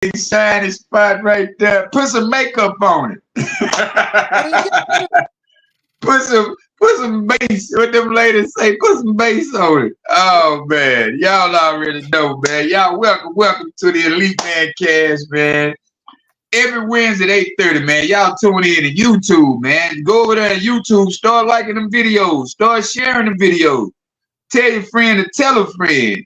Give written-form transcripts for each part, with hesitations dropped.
shiny spot right there. Put some makeup on it. Put some bass. What them ladies say? Put some bass on it. Oh man, y'all already know, man. Y'all welcome to the Elite Mancast, man. Every Wednesday at 8:30, man. Y'all tune in to YouTube, man. Go over there to YouTube. Start liking them videos. Start sharing the videos. Tell your friend to tell a friend.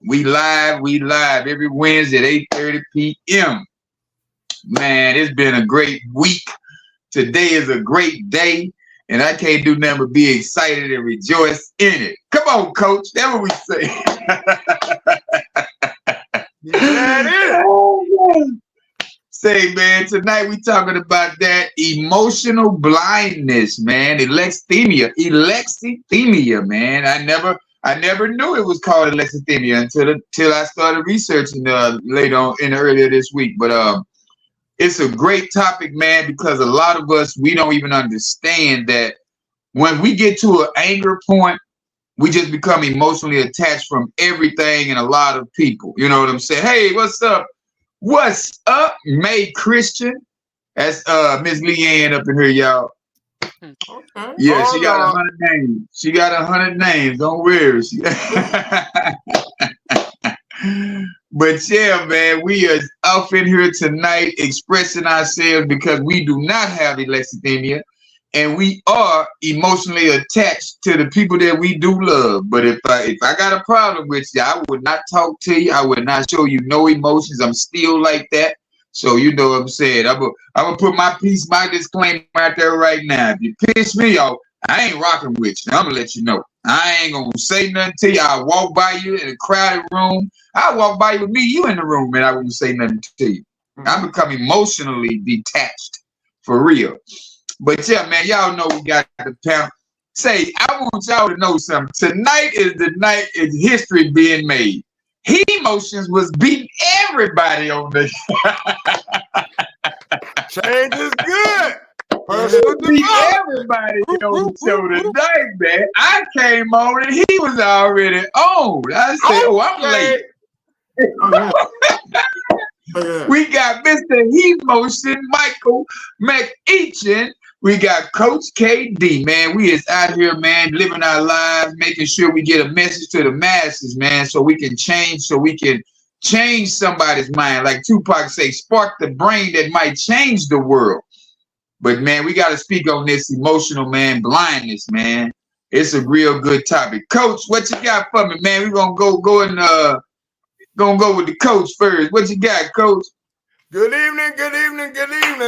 We live every Wednesday at 8:30 p.m. Man, it's been a great week. Today is a great day, and I can't do nothing but be excited and rejoice in it. Come on, Coach. That's what we say. Say, man, tonight we talking about that emotional blindness, man. Alexithymia, man. I never knew it was called alexithymia until I started researching earlier this week. But it's a great topic, man, because a lot of us, we don't even understand that when we get to an anger point, we just become emotionally attached from everything and a lot of people. You know what I'm saying? Hey, what's up? What's up, May Christian? That's Miss Leanne up in here, y'all. Okay. Yeah, she got 100 names. She got 100 names. Don't worry. But yeah, man, we are off in here tonight expressing ourselves because we do not have alexithymia, and we are emotionally attached to the people that we do love. But if I got a problem with you, I would not talk to you. I would not show you no emotions. I'm still like that. So you know what I'm saying. I'm gonna put my disclaimer out there right now. If you piss me off, I ain't rocking with you. I'm gonna let you know. I ain't gonna say nothing to you. I'll walk by you in a crowded room. I'll walk by you with you in the room, and I won't say nothing to you. I become emotionally detached for real. But yeah, man, y'all know we got the panel. Say, I want y'all to know something. Tonight is the night is history being made. He Emotions was beating everybody on the change is good. Beat everybody on the show tonight, man. I came on and he was already on. I said, I'm late. We got Mr. Emotion, Michael McEachin. We got Coach KD, man. We is out here, man, living our lives, making sure we get a message to the masses, man, so we can change somebody's mind. Like Tupac say, spark the brain that might change the world. But man, we got to speak on this emotional, man, blindness, man. It's a real good topic. Coach, what you got for me, man? We're gonna go with the coach first. What you got, Coach? Good evening.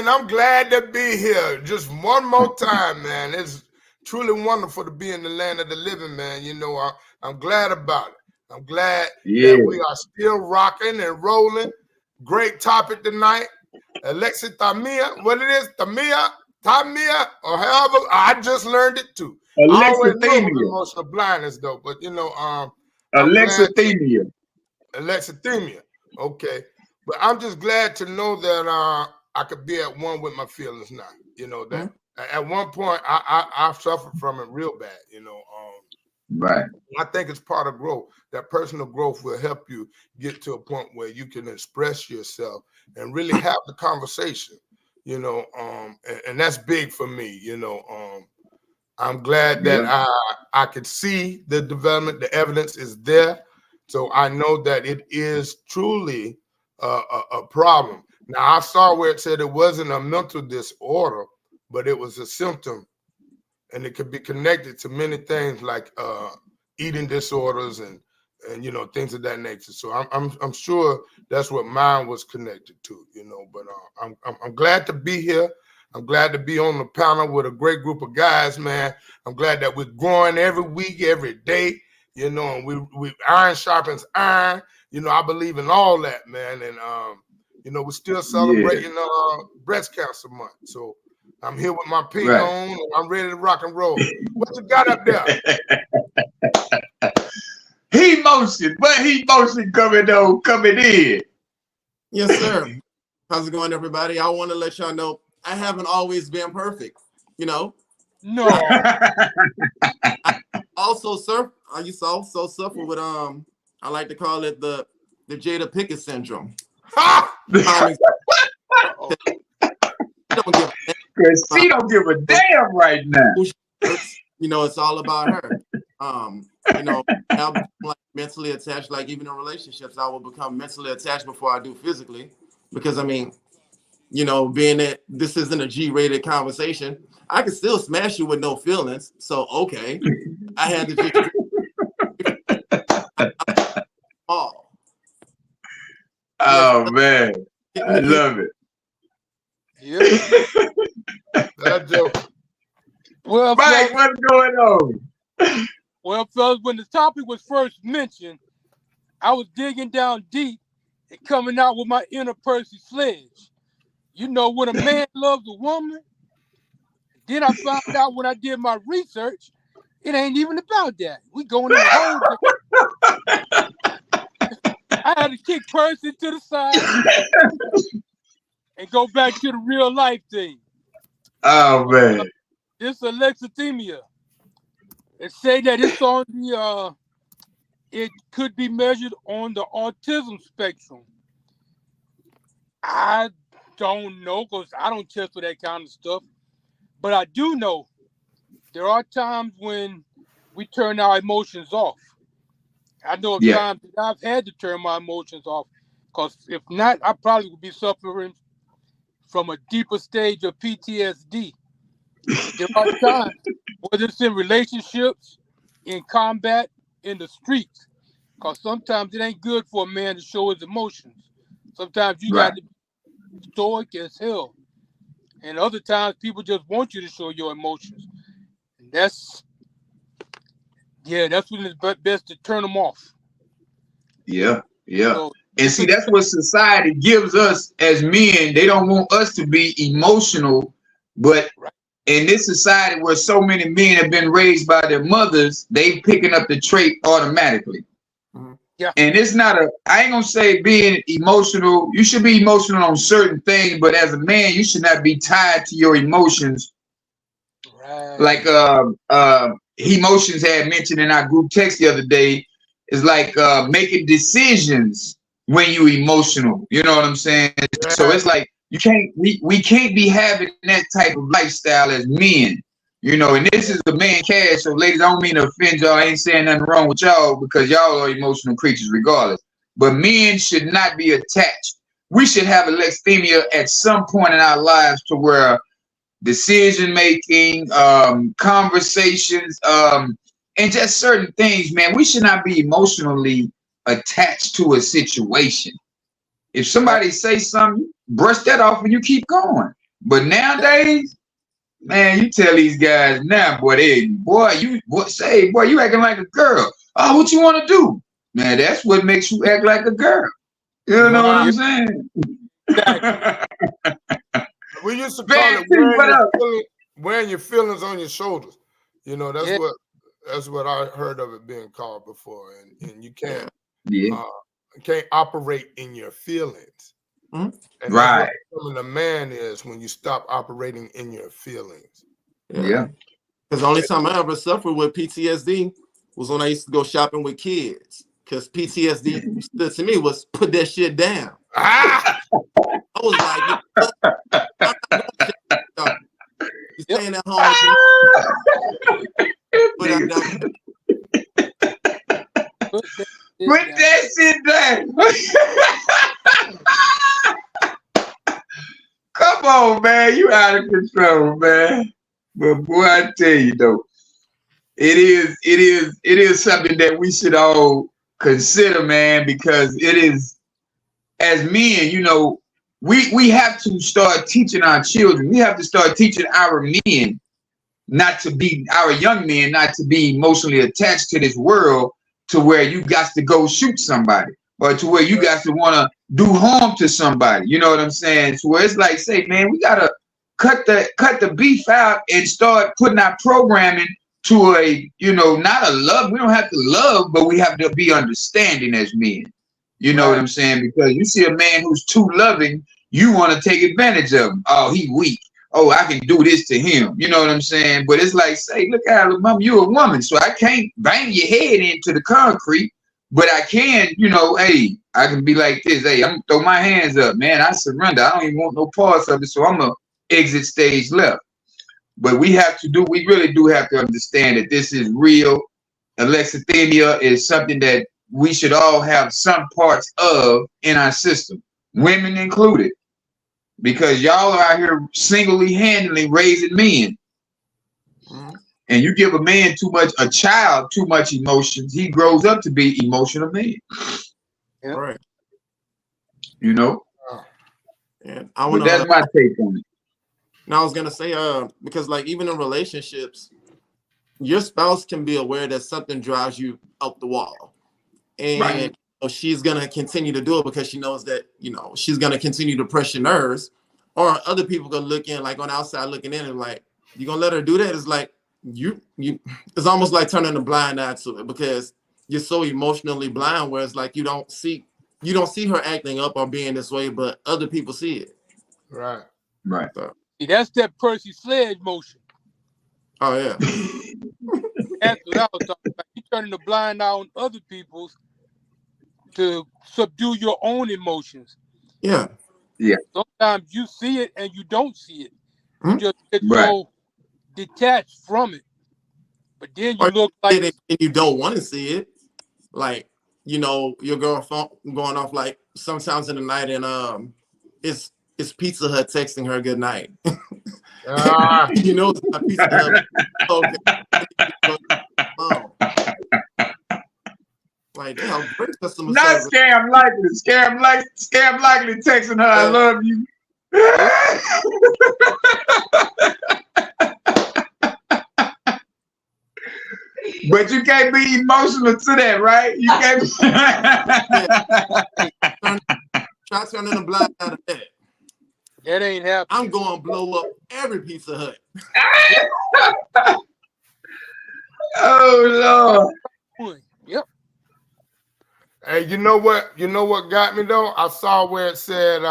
I'm glad to be here. Just one more time, man. It's truly wonderful to be in the land of the living, man. You know, I'm glad about it. I'm glad that we are still rocking and rolling. Great topic tonight. Alexithymia, what it is, Tamia, or however, I just learned it too. I always know emotional blindness though, but you know, alexithymia. Alexithymia, okay. But I'm just glad to know that I could be at one with my feelings now. You know that at one point I suffered from it real bad. You know, right. I think it's part of growth. That personal growth will help you get to a point where you can express yourself and really have the conversation. You know, and that's big for me. You know, I'm glad that I could see the development. The evidence is there, so I know that it is truly a problem. Now I saw where it said it wasn't a mental disorder, but it was a symptom, and it could be connected to many things like eating disorders and you know things of that nature. So I'm sure that's what mine was connected to. You know, but I'm glad to be here. I'm glad to be on the panel with a great group of guys, man. I'm glad that we're growing every week, every day. You know, and we iron sharpens iron. You know, I believe in all that, man. And, you know, we're still celebrating breast cancer month. So I'm here with my ping on and I'm ready to rock and roll. What you got up there? Emotion. What emotion coming in? Yes, sir. How's it going, everybody? I want to let y'all know I haven't always been perfect, you know. No. I also I used to also suffer with I like to call it the Jada Pinkett syndrome. Because she don't give a damn right now. You know, it's all about her. You know, I'll become like mentally attached. Like even in relationships, I will become mentally attached before I do physically. Because I mean, you know, being that this isn't a G-rated conversation, I can still smash you with no feelings. So okay, I had to just. Oh man, I love it. Yeah. That joke. Well, Mike, what's going on? Well, fellas, when the topic was first mentioned, I was digging down deep and coming out with my inner Percy Sledge. You know, when a man loves a woman, then I found out when I did my research, it ain't even about that. We going in the whole I had to kick Percy to the side and go back to the real life thing. Oh man. This alexithymia. It say that it's on the it could be measured on the autism spectrum. I don't know because I don't test for that kind of stuff. But I do know there are times when we turn our emotions off. I know of times that I've had to turn my emotions off because if not, I probably would be suffering from a deeper stage of PTSD. There are times, whether it's in relationships, in combat, in the streets, because sometimes it ain't good for a man to show his emotions. Sometimes you got to be stoic as hell. And other times people just want you to show your emotions. And that's when it's best to turn them off. Yeah. So, and see, that's what society gives us as men. They don't want us to be emotional, but in this society where so many men have been raised by their mothers, they picking up the trait automatically. Yeah. And it's not I ain't gonna say being emotional. You should be emotional on certain things, but as a man, you should not be tied to your emotions. Right. Like emotions had mentioned in our group text the other day, is like making decisions when you emotional. You know what I'm saying? Yeah. So it's like we can't be having that type of lifestyle as men. You know, and this is the man cast. So ladies, I don't mean to offend y'all. I ain't saying nothing wrong with y'all because y'all are emotional creatures regardless. But men should not be attached. We should have alexithymia at some point in our lives to where decision making, conversations, and just certain things, man, we should not be emotionally attached to a situation. If somebody say something, brush that off and you keep going. But nowadays, man, you tell these guys now, boy, you acting like a girl. Oh, what you want to do? Man, that's what makes you act like a girl. You know what I'm saying? We used to call it wearing your feelings on your shoulders. You know, that's what I heard of it being called before. And you can't operate in your feelings. Mm-hmm. And that's what becoming a man is when you stop operating in your feelings. Yeah. Because the only time I ever suffered with PTSD was when I used to go shopping with kids. Because PTSD to me was put that shit down. I was like, you staying at home. Put that shit down. Come on, man. You out of control, man. But boy, I tell you though, it is something that we should all consider, man, because it is, as men, you know, we have to start teaching our children. We have to start teaching our men our young men not to be emotionally attached to this world to where you got to go shoot somebody or to where you got to want to do harm to somebody. You know what I'm saying? So where it's like, say, man, we got to cut the beef out and start putting our programming to a, you know, not a love. We don't have to love, but we have to be understanding as men. You know what I'm saying? Because you see a man who's too loving, you want to take advantage of him. Oh, he weak. Oh, I can do this to him. You know what I'm saying? But it's like, say, look at her, mom, you're a woman, so I can't bang your head into the concrete. But I can, you know, hey, I can be like this. Hey, I'm gonna throw my hands up, man. I surrender. I don't even want no parts of it, so I'm gonna exit stage left. But we really do have to understand that this is real. Alexithymia is something that we should all have some parts of in our system, women included, because y'all are out here single-handedly raising men. And you give a child too much emotions, he grows up to be emotional man. Yeah. Right. You know? And that's my take on it. Now I was gonna say, because like even in relationships, your spouse can be aware that something drives you up the wall. And right. She's gonna continue to do it because she knows that, you know, she's gonna continue to press your nerves. Or other people gonna look in, like on the outside looking in, and like, you gonna let her do that? It's like you it's almost like turning a blind eye to it, because you're so emotionally blind, where it's like you don't see her acting up or being this way, but other people see it. Right. Right. So, see, that's that Percy Sledge motion. Oh yeah. That's what I was talking about. You turning a blind eye on other people's to subdue your own emotions. Yeah. Yeah. Sometimes you see it and you don't see it. Mm-hmm. You just get so detached from it. But then you look like, and you don't want to see it. Like, you know, your girl phone going off like sometimes in the night, and it's Pizza Hut texting her good night. You know, it's not Pizza Hut. Okay. Oh. Like, they have great customer not service. Scam likely texting her, I love you. But you can't be emotional to that, right? You can't Try turning the blind out of that. That ain't happening. I'm going to blow up every Pizza Hut. Oh Lord. Yep. Hey, you know what got me though? I saw where it said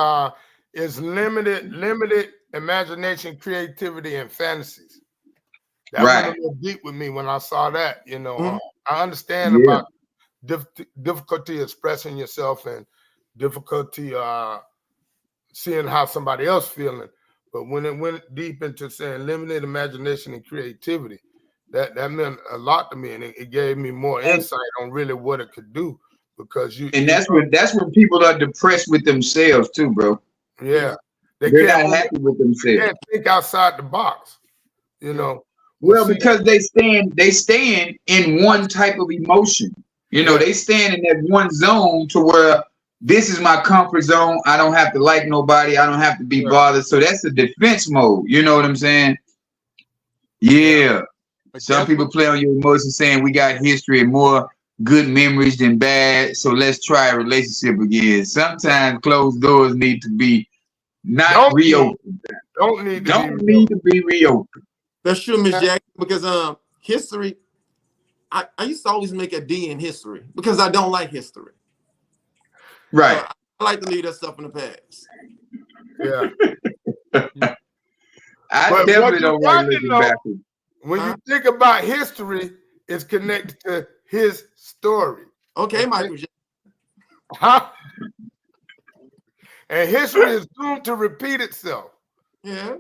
it's limited imagination, creativity, and fantasies. That went a little deep with me when I saw that. You know, I understand about difficulty expressing yourself and difficulty seeing how somebody else feeling. But when it went deep into saying limited imagination and creativity, that meant a lot to me, and it gave me more insight on really what it could do. Because that's when people are depressed with themselves too, bro. Yeah, they're not happy with themselves. They can't think outside the box, you know. Well, because they stand in one type of emotion. You know, they stand in that one zone to where this is my comfort zone. I don't have to like nobody. I don't have to be bothered. So that's the defense mode. You know what I'm saying? Yeah. Some people play on your emotions, saying we got history and more good memories than bad. So let's try a relationship again. Sometimes closed doors need to be reopened. Don't need to be reopened. That's true, Miss Jackson, because history, I used to always make a D in history because I don't like history. Right. So I like to leave that stuff in the past. Yeah. I definitely don't like looking backwards. When you think about history, it's connected to his story. Okay, Michael. And history is doomed to repeat itself. Yeah.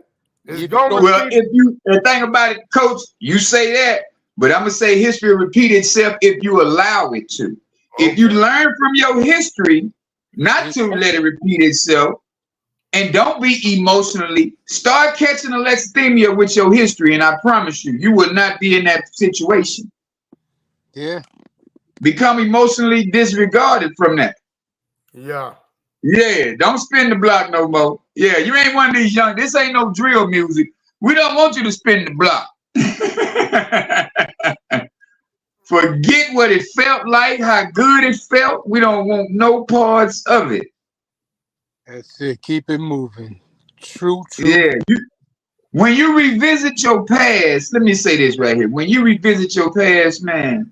It's going to well, if you think about it, Coach, you say that, but I'm gonna say history will repeat itself if you allow it to. Okay. If you learn from your history, not to let it repeat itself, and don't be emotionally, start catching alexithymia with your history, and I promise you, you will not be in that situation. Yeah. Become emotionally disregarded from that. Yeah. Yeah, don't spin the block no more. Yeah, you ain't one of these young, this ain't no drill music. We don't want you to spin the block. Forget what it felt like, how good it felt. We don't want no parts of it. That's it. Keep it moving. True. Yeah. When you revisit your past, let me say this right here. When you revisit your past, man,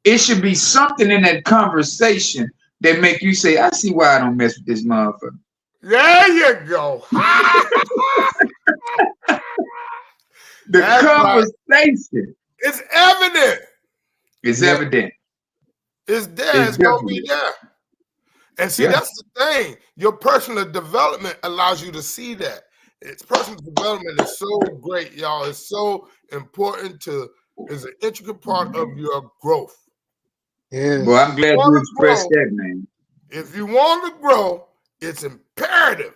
it should be something in that conversation that make you say, I see why I don't mess with this motherfucker. There you go. That's conversation. Right. It's evident. It's evident. It's there. It's gonna be there. And see, that's the thing. Your personal development allows you to see that. It's personal development is so great, y'all. It's so important is an intricate part of your growth. Yeah. Well, I'm glad you expressed that, man. If you want to grow, it's imperative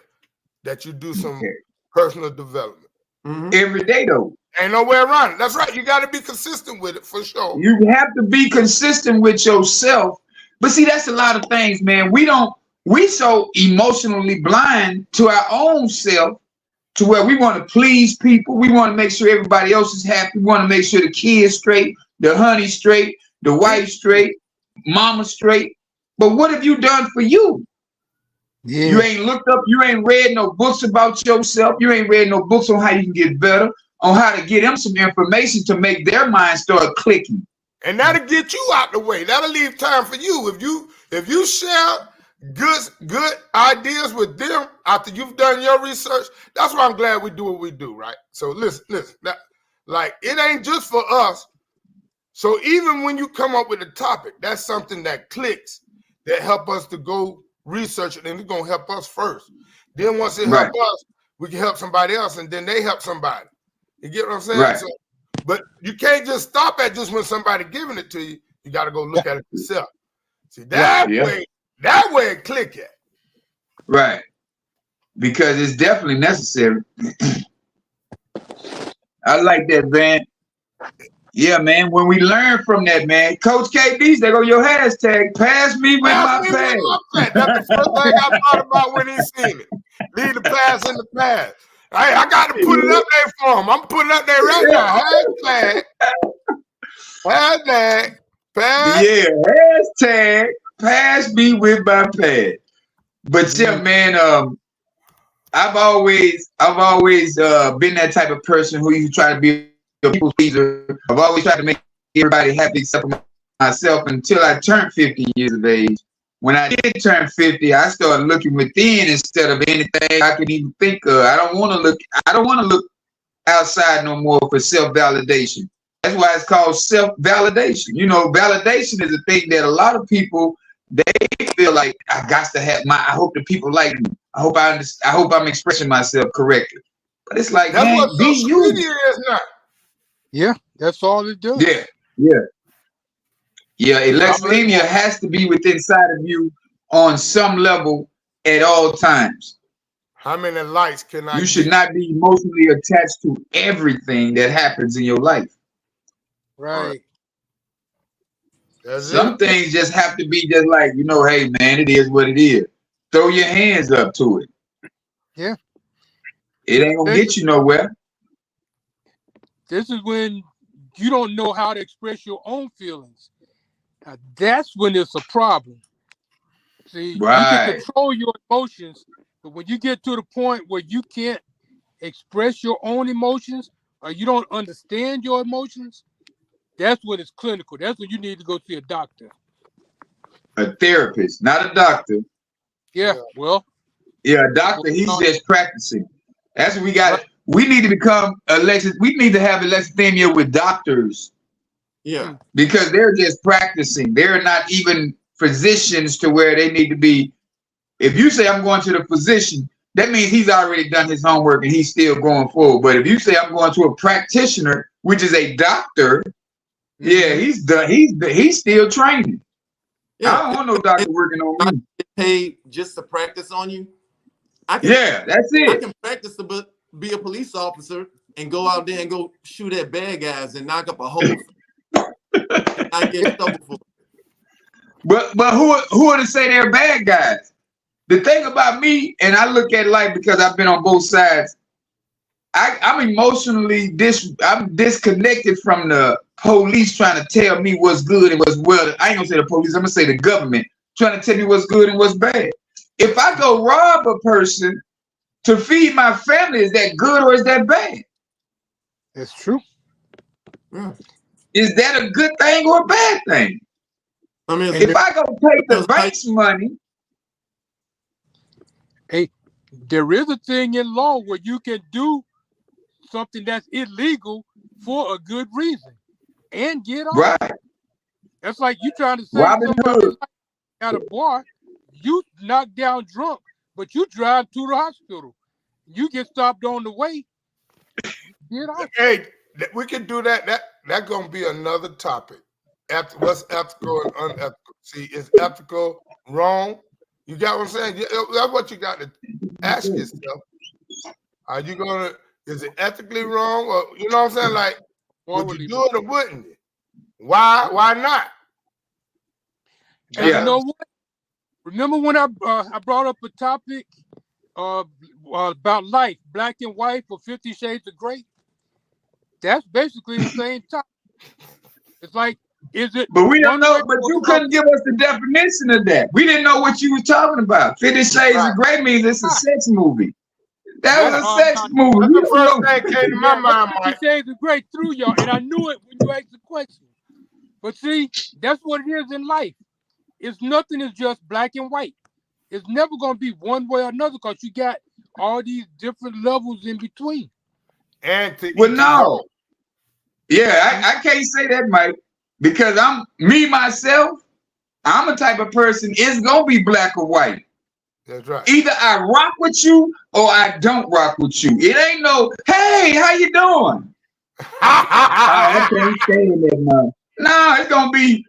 that you do some personal development. Every day, though. Ain't no way around it. That's right. You got to be consistent with it for sure. You have to be consistent with yourself. But see, that's a lot of things, man. We so emotionally blind to our own self to where we want to please people. We want to make sure everybody else is happy. We want to make sure the kids straight, the honey straight, the wife straight, mama straight. But what have you done for you? Yeah. You ain't looked up, you ain't read no books about yourself. You ain't read no books on how you can get better, on how to get them some information to make their mind start clicking. And that'll get you out the way. That'll leave time for you. If you share good ideas with them after you've done your research, that's why I'm glad we do what we do, right? So listen, like it ain't just for us. So even when you come up with a topic, that's something that clicks, that help us to go research it, and it's gonna help us first. Then once it helps us, we can help somebody else, and then they help somebody. You get what I'm saying? Right. So, but you can't just stop at just when somebody giving it to you. You got to go look at it yourself. See that way it click at. Right. Because it's definitely necessary. I like that, man. Yeah, man. When we learn from that, man, Coach KB's, there go your hashtag. Pass me with my pad. That's the first thing I thought about when he seen it. Leave the past in the past. Hey, I got to put it up there for him. I'm putting it up there right now. Hashtag. Yeah, hashtag. Pass me with my pad. But yeah, man. I've always been that type of person who used to try to be a people pleaser. I've always tried to make everybody happy except for myself until I turned 50 years of age. When I did turn 50, I started looking within instead of anything I could even think of. I don't want to look outside no more for self-validation. That's why it's called self-validation. You know, validation is a thing that a lot of people, they feel like I got to have I hope the people like me. I hope I'm expressing myself correctly. But it's like, that's what be you. Is now. Yeah, that's all it does. Yeah, alexithymia has to be within inside of you on some level at all times. How many likes can I You should not be emotionally attached to everything that happens in your life. Right. Some things just have to be just like, hey, man, it is what it is. Throw your hands up to it. Yeah. It ain't going to get you nowhere. This is when you don't know how to express your own feelings. Now, that's when it's a problem. See, you can control your emotions, but when you get to the point where you can't express your own emotions or you don't understand your emotions, that's when it's clinical. That's when you need to go see a doctor. A therapist, not a doctor. Yeah, well. Yeah, a doctor, he's just practicing. That's what we got. We need to become we need to have alexithymia with doctors. Yeah. Because they're just practicing. They're not even physicians to where they need to be. If you say I'm going to the physician, that means he's already done his homework and he's still going forward. But if you say I'm going to a practitioner, which is a doctor, yeah, he's done. He's still training. Yeah. I don't want no doctor working on me. Get paid just to practice on you. That's it. I can practice to be a police officer and go out there and go shoot at bad guys and knock up a whole. I get in trouble for it. But who are to say they're bad guys? The thing about me, and I look at life because I've been on both sides. I'm emotionally I'm disconnected from the police trying to tell me what's good and what's well. I ain't gonna say the police. I'm gonna say the government trying to tell me what's good and what's bad. If I go rob a person to feed my family, is that good or is that bad? That's true. Yeah. Is that a good thing or a bad thing? I mean, if I go take the bank's money. Hey, there is a thing in law where you can do something that's illegal for a good reason and get off. Right. That's like you trying to save Robin somebody Hood. at a bar. You knocked down drunk, but you drive to the hospital. You get stopped on the way. Get out. Hey, we can do that. That's gonna be another topic. What's ethical and unethical? See, is ethical wrong? You got what I'm saying? That's what you got to ask yourself. Are you gonna? Is it ethically wrong, or you know what I'm saying? Like, would you do it or wouldn't you? Why? Why not? And you know what? Remember when I brought up a topic about life, black and white for 50 Shades of Grey? That's basically the same topic. It's like, is it? But we don't know. But you couldn't give us the definition of that. We didn't know what you were talking about. 50 Shades of Grey means it's a sex movie. That was a sex movie. That's the first thing came to my mind. 50 Shades of Grey through y'all, and I knew it when you asked the question. But see, that's what it is in life. It's nothing is just black and white. It's never going to be one way or another because you got all these different levels in between. Well, no. Yeah, I can't say that, Mike, because I'm myself, I'm a type of person, it's going to be black or white. That's right. Either I rock with you or I don't rock with you. It ain't no, hey, how you doing? I can't stand that, man. No, it's going to be,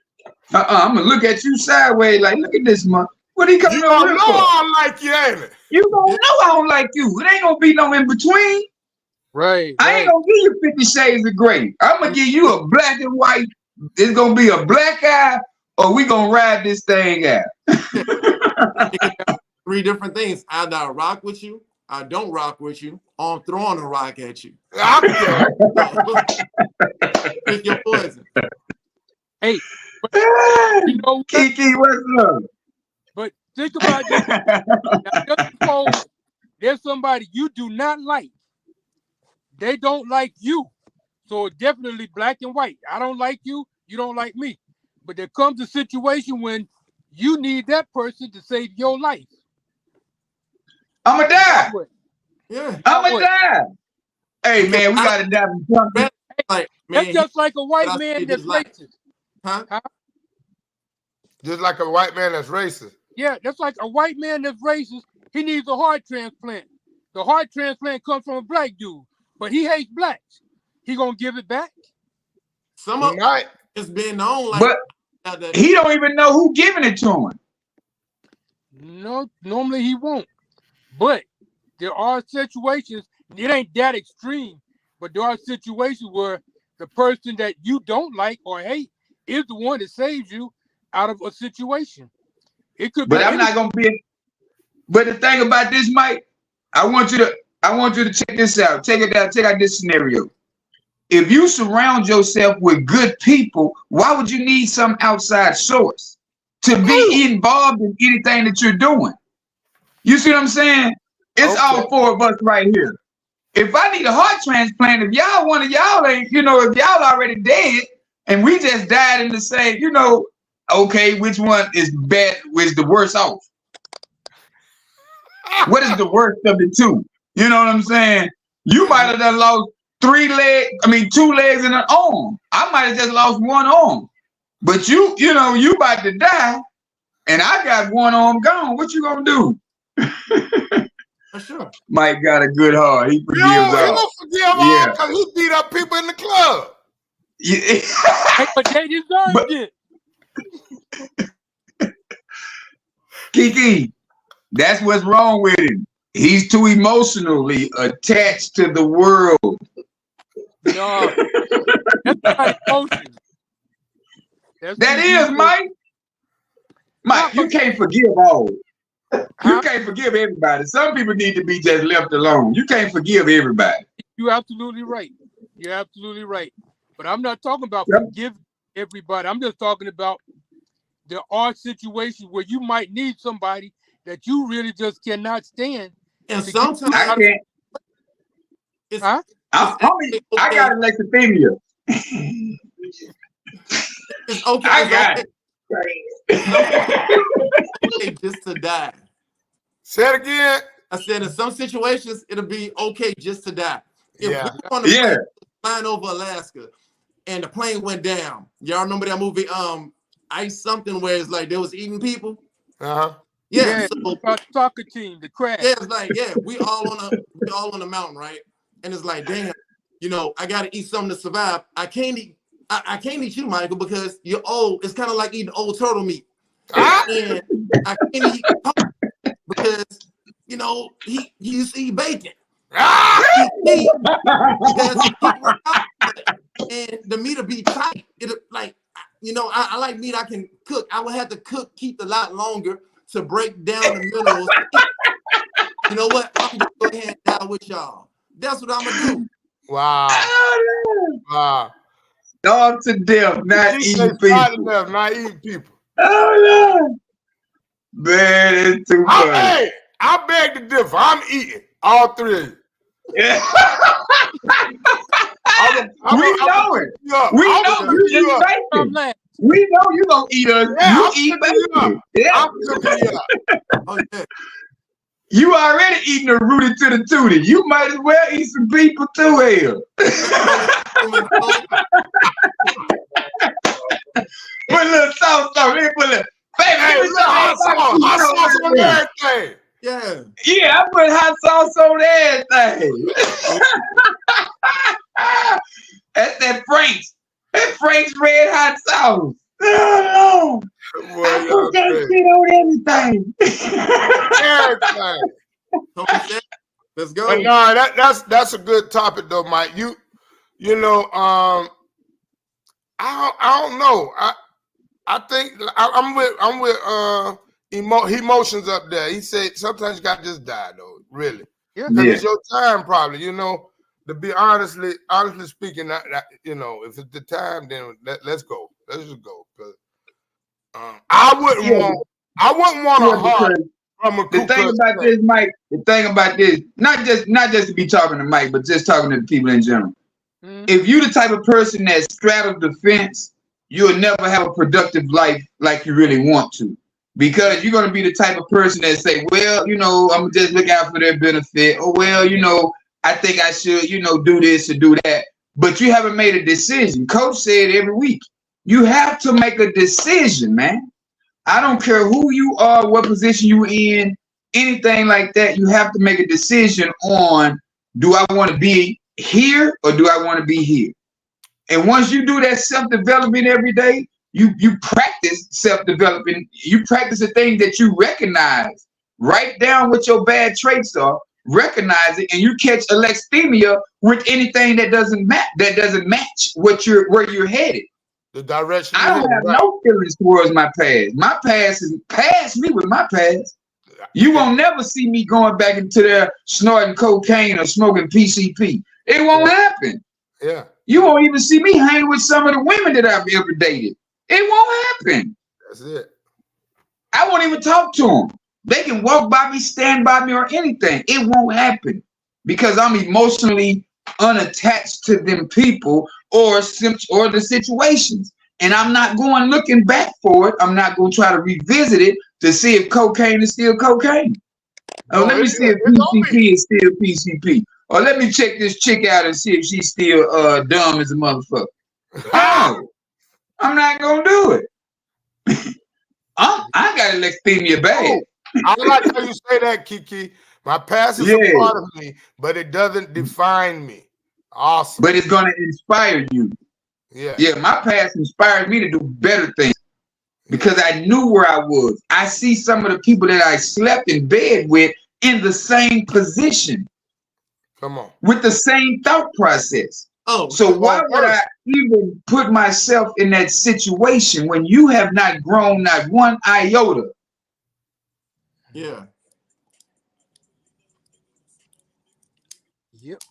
I'm going to look at you sideways like, look at this, man. What he coming over here for? You know I don't like you, ain't it? You don't know I don't like you. It ain't going to be no in between. Right. I ain't going to give you 50 Shades of Grey. I'm going to give you a black and white. It's going to be a black eye or we going to ride this thing out. 3 different things. Either I rock with you, I don't rock with you, or I'm throwing a rock at you. Pick your poison. Hey, but, you know, Kiki, what's up? But think about this. Now, just suppose there's somebody you do not like. They don't like you. So definitely black and white. I don't like you. You don't like me. But there comes a situation when you need that person to save your life. I'ma die. Yeah. I'ma die. Hey, man, we got to die from something. Like, man, that's just like a white man that's racist. Huh? Just like a white man that's racist. Yeah, that's like a white man that's racist. He needs a heart transplant. The heart transplant comes from a black dude, but he hates blacks. He gonna give it back? Some of it's been known like but he don't even know who giving it to him. No, normally he won't. But there are situations, it ain't that extreme, but there are situations where the person that you don't like or hate is the one that saves you out of a situation. It could be. But I'm not gonna be. But the thing about this, Mike, I want you to check this out. Check out this scenario. If you surround yourself with good people, why would you need some outside source to be involved in anything that you're doing? You see what I'm saying? It's all 4 of us right here. If I need a heart transplant, if one of y'all ain't, if y'all already dead and we just died in the same, okay, which one is bad, is the worst off? What is the worst of the two? You know what I'm saying? You might have done lost 2 legs and an arm. I might have just lost 1 arm. But you about to die, and I got 1 arm gone. What you gonna do? For sure. Mike got a good heart. He forgives all. He don't forgive all because he beat up people in the club. Yeah. But they deserved it. Kiki, that's what's wrong with him. He's too emotionally attached to the world. No, that's not emotion. That is, Mike. Mike, you can't forgive all. You can't forgive everybody. Some people need to be just left alone. You can't forgive everybody. You're absolutely right. You're absolutely right. But I'm not talking about forgiving everybody. I'm just talking about there are situations where you might need somebody that you really just cannot stand. And sometimes I can't. I got alexithymia. It's okay. I got it. Okay just to die. Say it again. I said in some situations it'll be okay just to die. If Yeah. we're on the plane flying over Alaska and the plane went down. Y'all remember that movie ice something where it's like they was eating people. Uh-huh. Yeah, Yeah, so soccer team, the crab. yeah, it's like, yeah, we all on the mountain, right? And it's like, damn, you know, I gotta eat something to survive. I can't eat you, Michael, because you're old. It's kind of like eating old turtle meat. And I can't eat because you know he used to eat bacon. He because he worked out, and the meat will be tight. It like, you know, I like meat I can cook. I would have to keep a lot longer to break down the minerals. You know what? I'm gonna go ahead and die with y'all. That's what I'm gonna do. Wow. Wow. Dog to death, not He eating said starve to people. death, not eating people. Oh Lord. Man, it's too funny. Hey, I beg to differ. I'm eating all three of you. Yeah. We know it. We know you eat bacon. We know you gonna eat us. Yeah, you I'm eat cooking bacon. Yeah. I'm cooking you up. Oh, yeah. You already eating a rooty to the tootie. You might as well eat some people too, hell. Put a little sauce on it. Put a little, baby, Hey, give me some hot sauce on everything. Yeah. Yeah, I put hot sauce on everything. That's that Frank's. That Frank's red hot sauce. Oh, no. I put that shit on everything. Everything. Let's go. But no, that's a good topic though, Mike. You know, I don't know. I think I'm with emotions up there. He said sometimes you gotta just die though, really. Yeah. Because it's your time, probably. You know, to be honestly speaking, you know, if it's the time, then let's go. Let's just go. Cause I wouldn't want a heart from a the thing about this, Mike. The thing about this, not just to be talking to Mike, but just talking to the people in general. If you the type of person that straddles the fence, you'll never have a productive life like you really want to. Because you're going to be the type of person that say, well, you know, I'm just look out for their benefit. Or, well, you know, I think I should, you know, do this or do that. But you haven't made a decision. Coach said every week, you have to make a decision, man. I don't care who you are, what position you in, anything like that. You have to make a decision on, do I want to be here or do I want to be here? And once you do that self-development every day, you practice self-development. You practice the things that you recognize. Write down what your bad traits are, recognize it, and you catch alexithymia with anything that doesn't match where you're headed. The direction. I don't have no feelings towards my past. My past is past me with my past. You won't never see me going back into there snorting cocaine or smoking PCP. It won't happen. Yeah. You won't even see me hang with some of the women that I've ever dated. It won't happen. That's it. I won't even talk to them. They can walk by me, stand by me, or anything. It won't happen because I'm emotionally unattached to them people or the situations. And I'm not going looking back for it. I'm not going to try to revisit it to see if cocaine is still cocaine. Oh, let me see if PCP is still PCP. Or let me check this chick out and see if she's still dumb as a motherfucker. No, I'm not gonna do it. I got alexithymia bad. I like how you say that, Kiki. My past is a part of me, but it doesn't define me. Awesome. But it's gonna inspire you. Yeah. Yeah, my past inspired me to do better things because I knew where I was. I see some of the people that I slept in bed with in the same position. Come on. With the same thought process. Oh, so why would I even put myself in that situation when you have not grown not one iota? Yeah. Yep.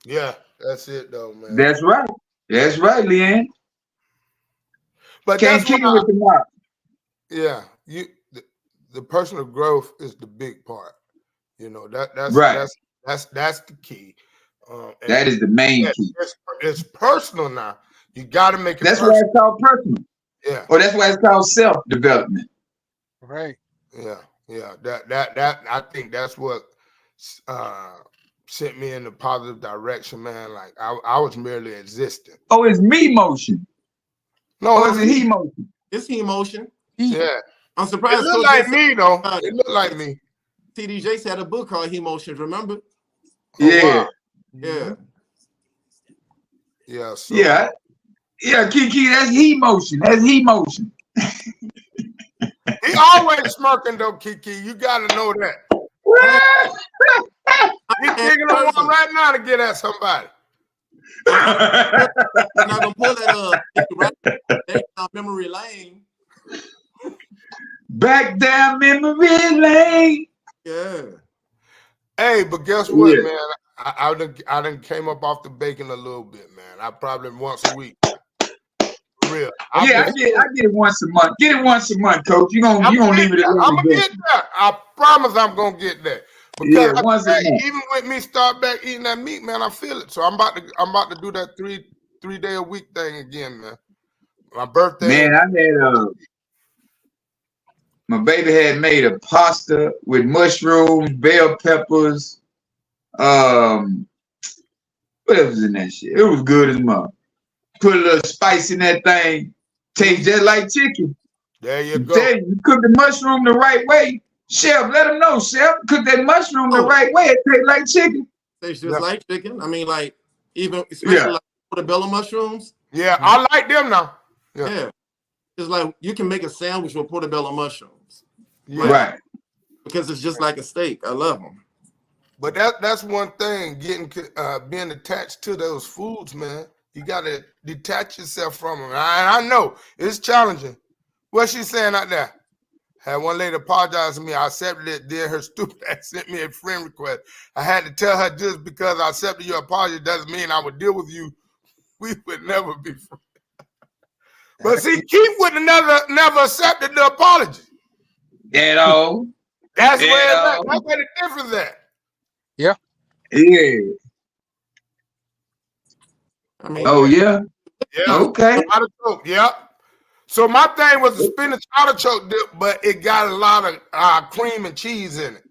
Yeah, that's it though, man. That's right. That's right, Leanne. But can't kick it with the mark. Yeah, the personal growth is the big part. You know, that's right. That's the key. That is the main key. It's personal now. You got to make it. That's why it's called personal. Yeah. Or that's why it's called self-development. Right. Yeah. Yeah. That I think that's what sent me in a positive direction, man. Like I was merely existing. Oh, it's me motion. No, or is it he motion? It's emotion. Yeah. I'm surprised. It look like me though. It look like me. TD Jakes had a book called Emotions, remember? Yeah. Yeah. Yeah. So. Yeah. Yeah, Kiki, that's he motion. That's he motion. He always smirking though, Kiki. You gotta know that. He's thinking of one right now to get at somebody. I'm not gonna pull that right down memory lane. Back down memory lane. Yeah. Hey, but guess what, man? I done came up off the bacon a little bit, man. I probably once a week. Real. I get it once a month. Get it once a month, Coach. You gonna leave it alone. I'm gonna get there. I promise I'm gonna get there. Because once a month. even with me start back eating that meat, man, I feel it. So I'm about to do that three day a week thing again, man. My birthday. Man, I had my baby had made a pasta with mushrooms, bell peppers, what else was in that shit? It was good as mom. Put a little spice in that thing. Tastes just like chicken. There you go. You cook the mushroom the right way. Chef, let them know, Chef. Cook that mushroom the right way. It tastes like chicken. Tastes just like chicken. I mean, like, even especially like portobello mushrooms. Yeah, I like them now. Yeah. It's like you can make a sandwich with portobello mushrooms. Yeah. Right. Because it's just like a steak. I love them. But that's one thing, being attached to those foods, man. You got to detach yourself from them. And I know it's challenging. What's she saying out there? Had one lady apologize to me. I accepted it. Then her stupid ass sent me a friend request. I had to tell her just because I accepted your apology doesn't mean I would deal with you. We would never be friends. But see, Keith would have never accepted the apology. At all. That's where the difference is at. Yeah. Yeah. I mean, yeah. Yeah. Okay. Artichoke. Yeah. So my thing was a spinach artichoke dip, but it got a lot of cream and cheese in it.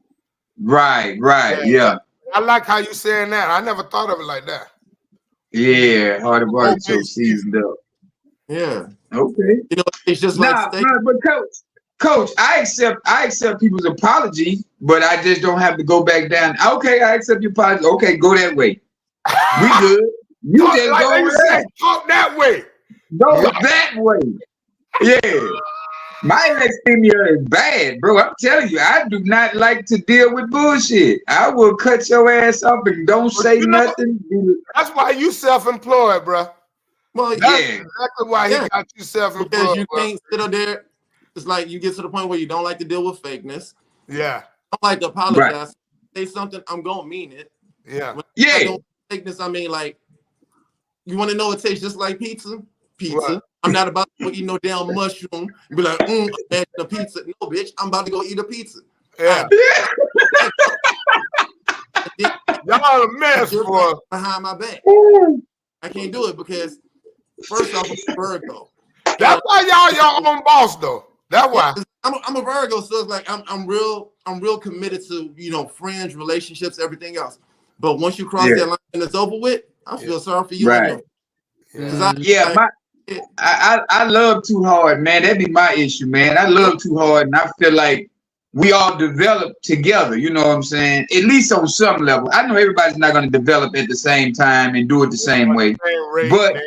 Right. Yeah. I like how you saying that. I never thought of it like that. Yeah. Hard artichoke seasoned up. Yeah. Okay. You know, it's just like steak. But Coach, I accept people's apologies, but I just don't have to go back down. Okay, I accept your apology. Okay, go that way. We good. You just like go that. Talk that way. Go that way. Yeah. My eczema is bad, bro. I'm telling you, I do not like to deal with bullshit. I will cut your ass up and don't say nothing. That's why you self-employed, bro. Well, that's exactly why he got you self-employed. Because you can't sit up there. It's like you get to the point where you don't like to deal with fakeness. Yeah. I don't like to apologize. Right. Say something, I'm gonna mean it. Yeah. When I don't fakeness, I mean, like, you want to know it tastes just like pizza? Pizza. Right. I'm not about to go eat no damn mushroom and be like, imagine a pizza. No, bitch, I'm about to go eat a pizza. Yeah. Y'all a mess, boy. Behind my back. I can't do it because, first off, I'm a Virgo. That's why y'all your own boss, though. That's why. I'm a Virgo, so it's like I'm real committed to, you know, friends, relationships, everything else. But once you cross that line and it's over with, I feel sorry for you. Right. I love too hard, man. That'd be my issue, man. I love too hard, and I feel like we all develop together. You know what I'm saying? At least on some level. I know everybody's not going to develop at the same time and do it the same way. But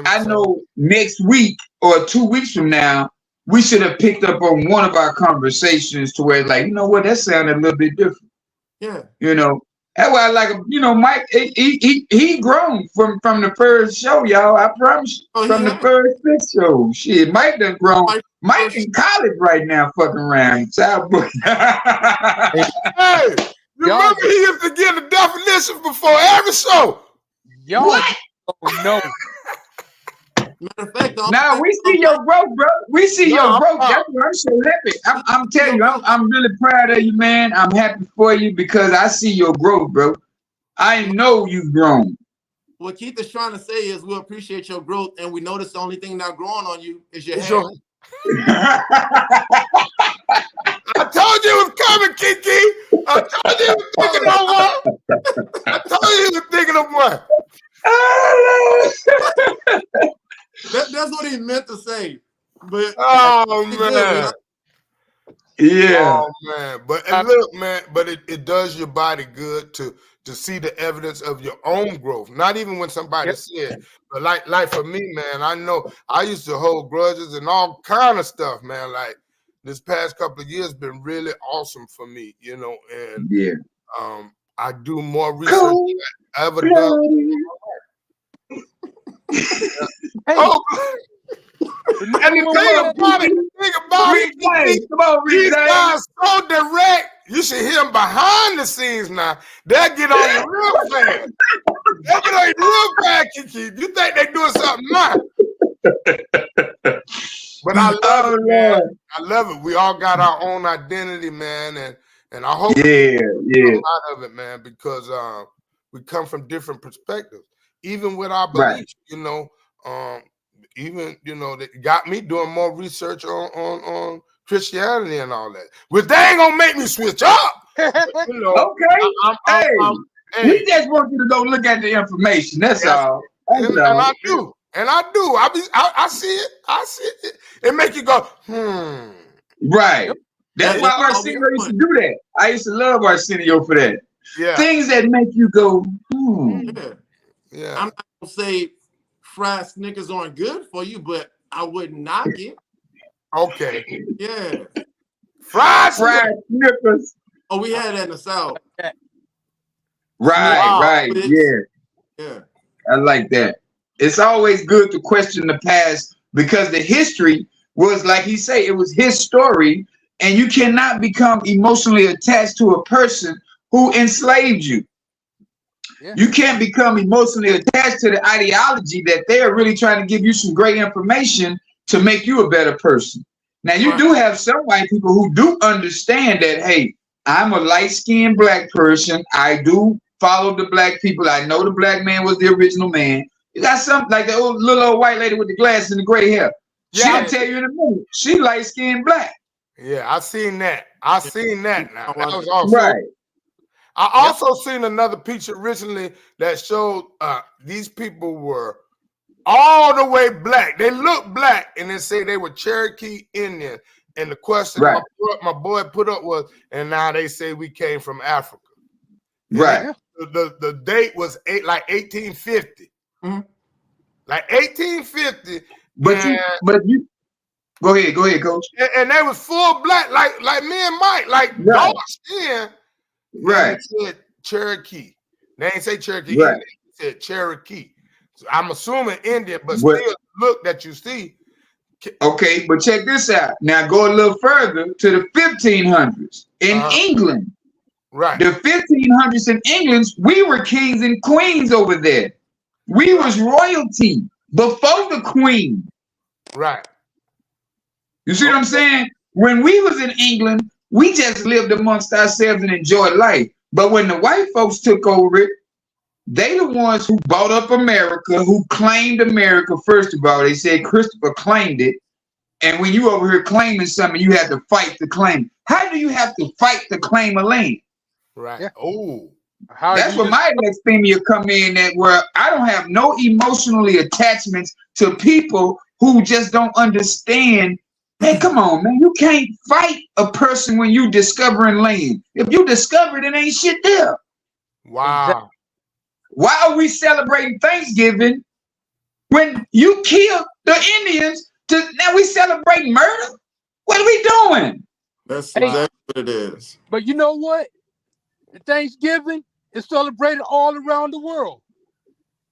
I know next week or 2 weeks from now, we should have picked up on one of our conversations to where, like, you know what, that sounded a little bit different. Yeah. You know, that's why I like him. You know, Mike, he grown from the first show, y'all. I promise you. From the first show. Shit, Mike done grown. Mike in college right now, fucking around. Hey, you remember he used to give the definition before every show. What? Oh, no. Matter of fact, now we see your growth, bro. We see your growth. That's why I'm so happy. I'm telling you, I'm really proud of you, man. I'm happy for you because I see your growth, bro. I know you've grown. What Keith is trying to say is we appreciate your growth, and we notice the only thing not growing on you is your hair. I told you it was coming, Kiki. I told you he was thinking of one. I told you he was thinking of one. That's what he meant to say. But Oh man. Yeah. Oh man. But and look, man, but it does your body good to see the evidence of your own growth. Not even when somebody said, but like for me, man, I know I used to hold grudges and all kind of stuff, man. Like this past couple of years been really awesome for me, you know, and Yeah. I do more research than I ever done. Hey, Oh, and the thing about it, Come on, these Rick James. guys so direct. You should hear them behind the scenes now. They'll get on you real fast. They'll get on you real fast, Kiki. You think they doing something now? But I love it, man. I love it. We all got our own identity, man, and I hope we come out of it, man, because we come from different perspectives. Even with our beliefs, you know, even that got me doing more research on Christianity and all that. But they ain't gonna make me switch up. You know, we just want you to go look at the information. That's all. And I do. I see it. I see it. It make you go, Right. That's why Arsenio used to do that. I used to love Arsenio for that. Yeah. Things that make you go, Yeah. I'm not gonna say fried Snickers aren't good for you, but I wouldn't knock it. Okay. Yeah. Fried Snickers. Oh, we had that in the South. Right. Yeah. I like that. It's always good to question the past because the history was, like he said, it was his story, and you cannot become emotionally attached to a person who enslaved you. Yeah. You can't become emotionally attached to the ideology that they are really trying to give you some great information to make you a better person. Now, you do have some white people who do understand that, hey, I'm a light-skinned black person. I do follow the black people. I know the black man was the original man. You got something like the little old white lady with the glasses and the gray hair. She'll tell you in a minute. She light-skinned black. Yeah, I seen that. I seen that now. That was awesome. Right. I also seen another picture recently that showed these people were all the way black. They look black, and they say they were Cherokee Indian. And the question my boy put up was, and now they say we came from Africa. Right. The date was 1850. Mm-hmm. Like 1850. But you go ahead, coach. And they was full black, like me and Mike, like dark skin. Right. They said Cherokee. They ain't say Cherokee Indian. They said Cherokee. So I'm assuming Indian, but still look that you see. Okay, but check this out. Now go a little further to the 1500s in England. Right. The 1500s in England, we were kings and queens over there. We was royalty before the queen. Right. You see what I'm saying? When we was in England, we just lived amongst ourselves and enjoyed life. But when the white folks took over it, they the ones who bought up America, who claimed America. First of all, they said Christopher claimed it. And when you over here claiming something, you had to fight to claim. How do you have to fight to claim a land? Right. Yeah. Oh. That's where my extremia come in, at where I don't have no emotionally attachments to people who just don't understand. Man, come on, man. You can't fight a person when you discovering land. If you discover it, it ain't shit there. Wow. Why are we celebrating Thanksgiving when you killed the Indians? Now we celebrating murder? What are we doing? That's exactly what it is. But you know what? Thanksgiving is celebrated all around the world.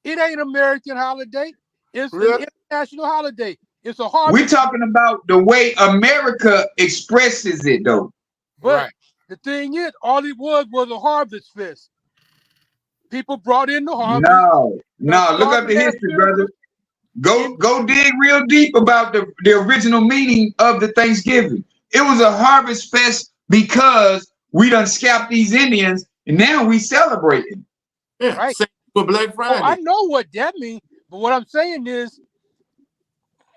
It ain't an American holiday. It's an international holiday. It's a harvest. We're talking about the way America expresses it, though. But the thing is, all it was a harvest fest. People brought in the harvest. No. Look up the history, brother. Go dig real deep about the original meaning of the Thanksgiving. It was a harvest fest because we done scalped these Indians, and now we celebrating. Yeah, right. For Black Friday. I know what that means, but what I'm saying is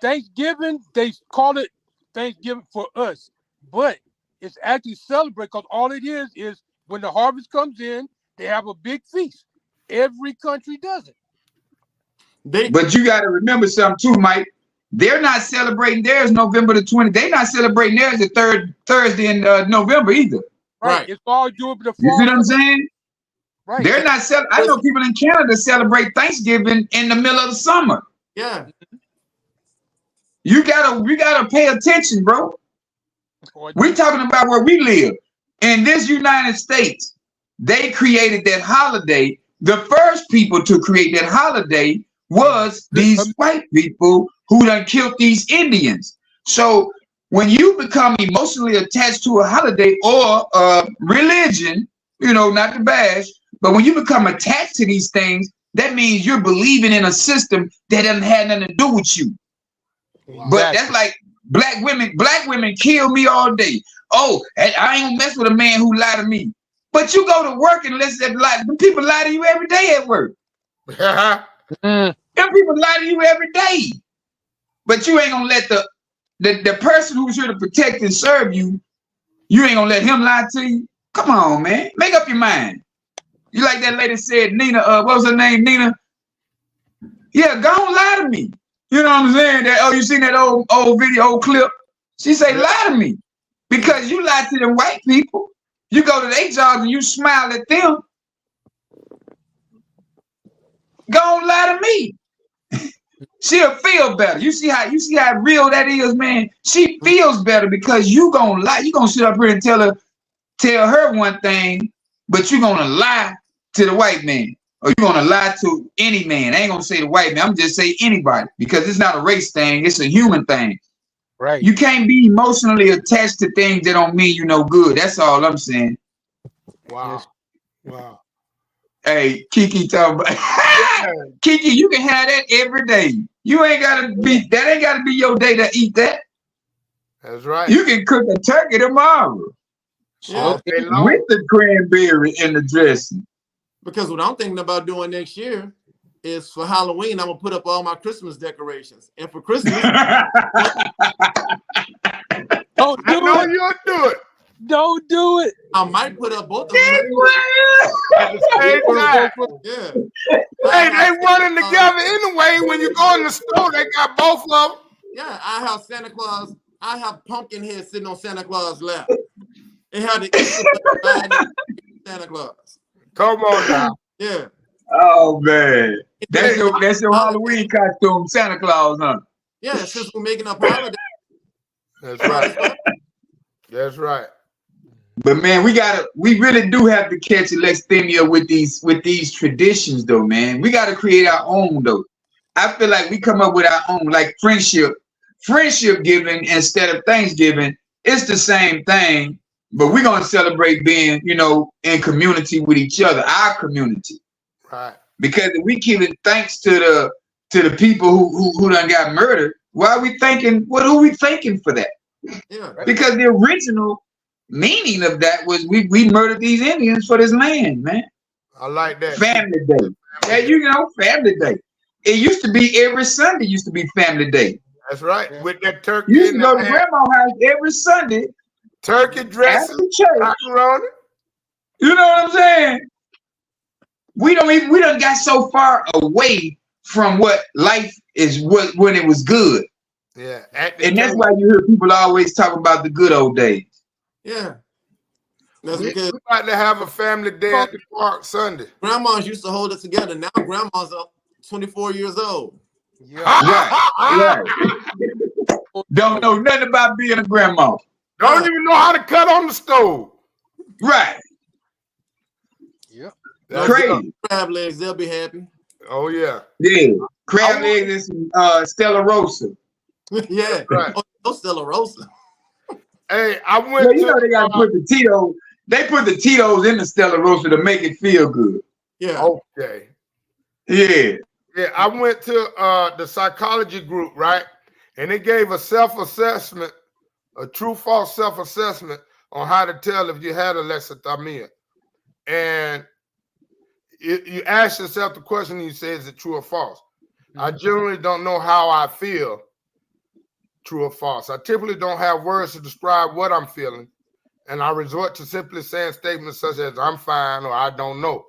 Thanksgiving, they call it Thanksgiving for us, but it's actually celebrated because all it is when the harvest comes in, they have a big feast. Every country does it. But you got to remember something too, Mike. They're not celebrating theirs November the 20th. They're not celebrating theirs the third Thursday in November either. Right. It's all doing the You fall. see what I'm saying? Right. They're not I know people in Canada celebrate Thanksgiving in the middle of the summer. Yeah. You gotta pay attention, bro. We're talking about where we live. In this United States, they created that holiday. The first people to create that holiday was these white people who done killed these Indians. So when you become emotionally attached to a holiday or a religion, not to bash, but when you become attached to these things, that means you're believing in a system that doesn't have nothing to do with you. Wow. But that's like black women kill me all day. Oh, I ain't gonna mess with a man who lied to me. But you go to work and people lie to you every day at work. Them people lie to you every day. But you ain't gonna let the person who's here to protect and serve you, you ain't gonna let him lie to you. Come on, man. Make up your mind. You like that lady said, Nina, what was her name? Nina? Yeah, go on, lie to me. You know what I'm saying? You seen that old video, old clip? She say, lie to me. Because you lie to them white people. You go to their jobs and you smile at them. Go on, lie to me. She'll feel better. You see how real that is, man? She feels better because you gonna lie. You gonna sit up here and tell her one thing, but you gonna lie to the white man. Or you're gonna lie to any man. I ain't gonna say the white man, I'm just say anybody, because it's not a race thing, it's a human thing. Right. You can't be emotionally attached to things that don't mean you no good. That's all I'm saying. Wow. Wow. Hey, Kiki talking about Kiki, you can have that every day. You ain't gotta be your day to eat that. That's right. You can cook a turkey tomorrow. Yeah. With the cranberry in the dressing. Because what I'm thinking about doing next year is for Halloween, I'm gonna put up all my Christmas decorations. And for Christmas, Don't do it. You'll do it. Don't do it. I might put up both of them at the same time. Yeah. Hey, they running together anyway. When you go in the store, they got both of them. Yeah, I have Santa Claus. I have Pumpkinhead sitting on Santa Claus' lap. They had the Easter Santa Claus. Come on now. Yeah. Oh man, that's your Halloween costume, Santa Claus, huh? Yeah, since we're making up holidays. That's right. That's right. But man, we really do have to catch Alexithymia with these traditions, though, man. We got to create our own, though. I feel like we come up with our own, like friendship giving instead of Thanksgiving. It's the same thing, but we're gonna celebrate being, in community with each other, our community. Right. Because if we giving thanks to the people who done got murdered, why are we thanking? Who are we thanking for that? Yeah. Because the original meaning of that was we murdered these Indians for this land, man. I like that. Family Day. Family Day. It used to be every Sunday. Used to be Family Day. That's right. Yeah. With that turkey. You used to go to grandma's house every Sunday. Turkey dressing, macaroni. You know what I'm saying? We done got so far away from what life is when it was good. Yeah. And that's why you hear people always talk about the good old days. Yeah. That's because we about to have a family day at the park Sunday. Grandmas used to hold it together. Now grandma's up 24 years old. Yeah. Right. Don't know nothing about being a grandma. Don't even know how to cut on the stove. Right. Yep. That's crazy. Crab legs, they'll be happy. Oh yeah. Yeah. Crab legs and Stella Rosa. Yeah. Right. Oh, Stella Rosa. Hey, I went to they gotta put the Tito's. They put the Tito's in the Stella Rosa to make it feel good. Yeah. Okay. Yeah. Yeah, I went to the psychology group, right? And they gave a self-assessment, a true-false self-assessment on how to tell if you had alexithymia. And you ask yourself the question and you say, is it true or false? I generally don't know how I feel, true or false. I typically don't have words to describe what I'm feeling. And I resort to simply saying statements such as I'm fine or I don't know.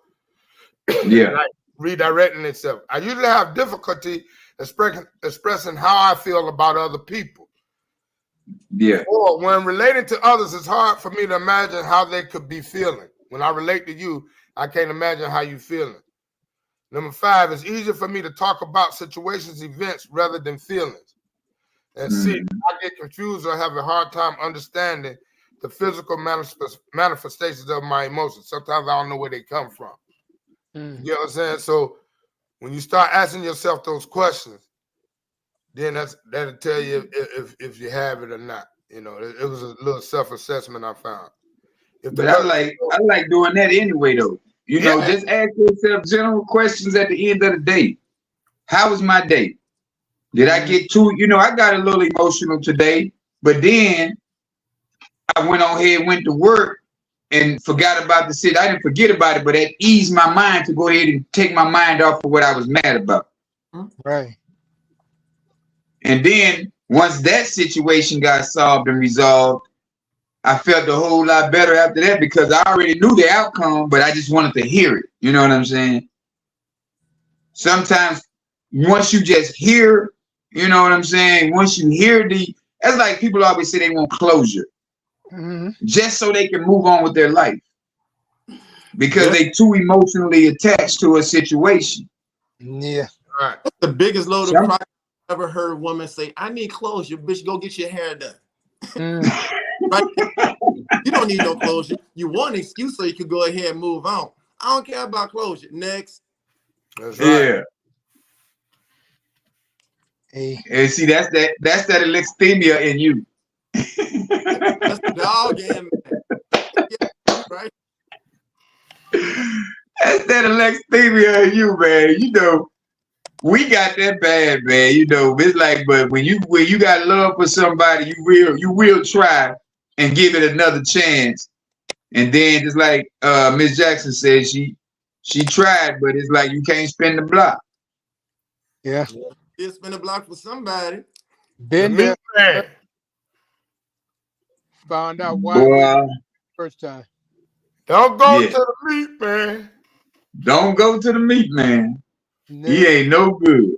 Yeah. Like redirecting itself. I usually have difficulty expressing how I feel about other people. Yeah. Or when relating to others, it's hard for me to imagine how they could be feeling. When I relate to you, I can't imagine how you feeling. Number 5, it's easier for me to talk about situations, events, rather than feelings. And C, I get confused or have a hard time understanding the physical manifestations of my emotions. Sometimes I don't know where they come from. You know what I'm saying? So when you start asking yourself those questions, then that'll tell you if you have it or not. You know, it was a little self-assessment I found. But I like doing that anyway, though. You know, just ask yourself general questions at the end of the day. How was my day? Did I get too, I got a little emotional today, but then I went on ahead and went to work and forgot about the shit. I didn't forget about it, but that eased my mind to go ahead and take my mind off of what I was mad about. Right. And then once that situation got solved and resolved, I felt a whole lot better after that because I already knew the outcome, but I just wanted to hear it. You know what I'm saying? Sometimes once you just hear, you know what I'm saying? Once you hear that's like people always say they want closure. Just so they can move on with their life. Because they too emotionally attached to a situation. Yeah. Right. That's the biggest load of pride I've ever heard a woman say, I need closure, bitch, go get your hair done. Right? You don't need no closure. You want an excuse so you could go ahead and move on. I don't care about closure. Next. That's right. Yeah. And see, that's that alexithymia in you. That's the dog in me. Right? That's that alexithymia in you, man. You know, we got that bad, man. You know, it's like, but when you got love for somebody, you will try and give it another chance. And then just like Miss Jackson said, she tried, but it's like you can't spin the block. Yeah. You spin the block for somebody. Been there. Found out why first time. Don't go to the meat, man. Don't go to the meat, man. No. He ain't no good.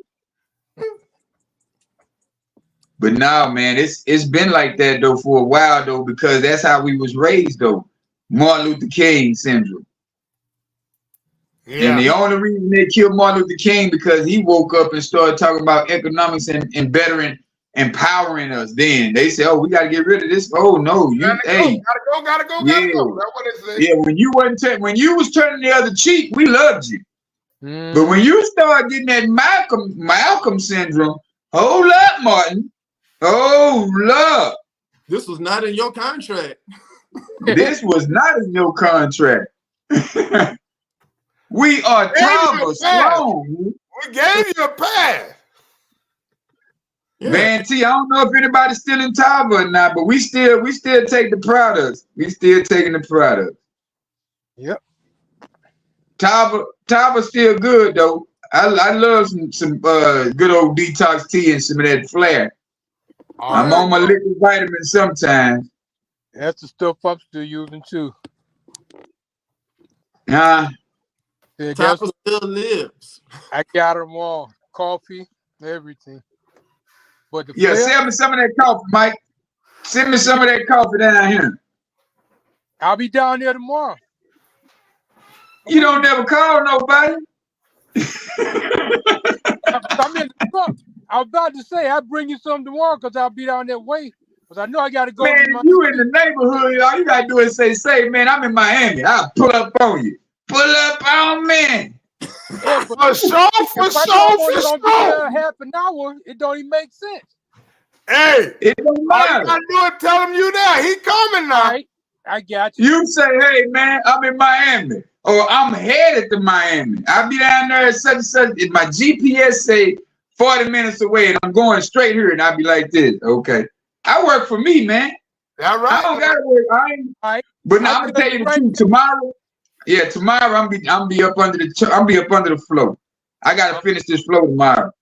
But now, man, it's been like that though for a while though, because that's how we was raised though. Martin Luther King syndrome. Yeah. And the only reason they killed Martin Luther King because he woke up and started talking about economics and bettering, empowering us. Then they said, "Oh, we got to get rid of this." Oh no, gotta go. That's what it said. Yeah, when you was turning the other cheek, we loved you. But when you start getting that Malcolm syndrome, hold up, Martin. Hold up. This was not in your contract. This was not in your contract. We are Thomas strong. We gave you a pass. Man, T, I don't know if anybody's still in Tava or not, but we still take the products. We still taking the products. Yep. Tava's still good though. I love some good old detox tea and some of that flair. I'm on my liquid vitamins sometimes. That's the stuff I'm still using too. Tava still lives. I got them all. Coffee, everything. But send me some of that coffee, Mike. Send me some of that coffee down here. I'll be down there tomorrow. You don't never call nobody. I'm in the truck. I was about to say I'll bring you some tomorrow because I'll be down that way. Because I know I got to go. Man, you in the neighborhood, all you got to do is say, man, I'm in Miami. I'll pull up on you. Pull up on me. Yeah, for sure. Half an hour, it don't even make sense. Hey, it don't matter. All you gotta do is tell him you there. He coming now. All right, I got you. You say, hey man, I'm in Miami, or I'm headed to Miami. I'll be down there at such and such. If my GPS say 40 minutes away, and I'm going straight here, and I'll be like this. Okay, I work for me, man. That right? I don't gotta work. Right. But now I'm gonna tell you the truth. Tomorrow. Yeah, tomorrow I'm be up under the floor. I gotta finish this flow tomorrow.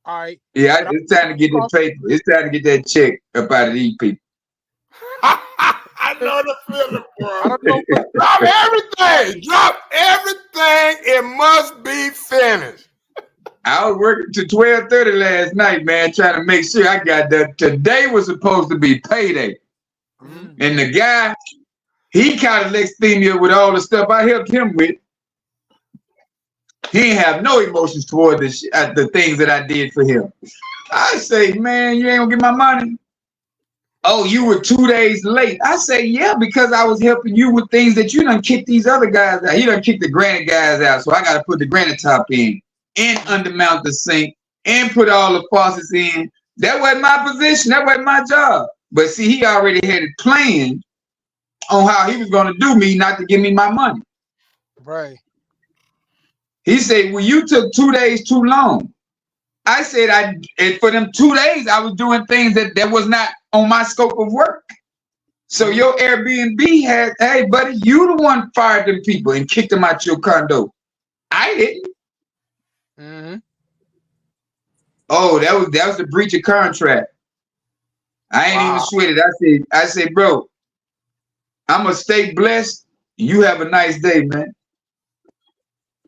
All right. Yeah, it's time to get that paper. It's time to get that check up out of these people. I know the feeling, bro. Drop everything. Drop everything. It must be finished. I was working to 12:30 last night, man, trying to make sure I got that. Today was supposed to be payday. Mhm. And the guy, he kind of leukemia with all the stuff I helped him with. He didn't have no emotions toward the things that I did for him. I say, man, you ain't gonna get my money. Oh, you were 2 days late. I say, yeah, because I was helping you with things that you done kicked these other guys out. You done kicked the granite guys out, so I got to put the granite top in and undermount the sink and put all the faucets in. That wasn't my position. That wasn't my job. But see, he already had it planned on how he was going to do me, not to give me my money. Right. He said, well, you took 2 days too long. I said, and for them 2 days, I was doing things that was not on my scope of work. So your Airbnb had, hey, buddy, you the one fired them people and kicked them out your condo. I didn't. Mm-hmm. Oh, that was the breach of contract. I ain't even sweat it. I said, bro, I'm gonna stay blessed. You have a nice day, man.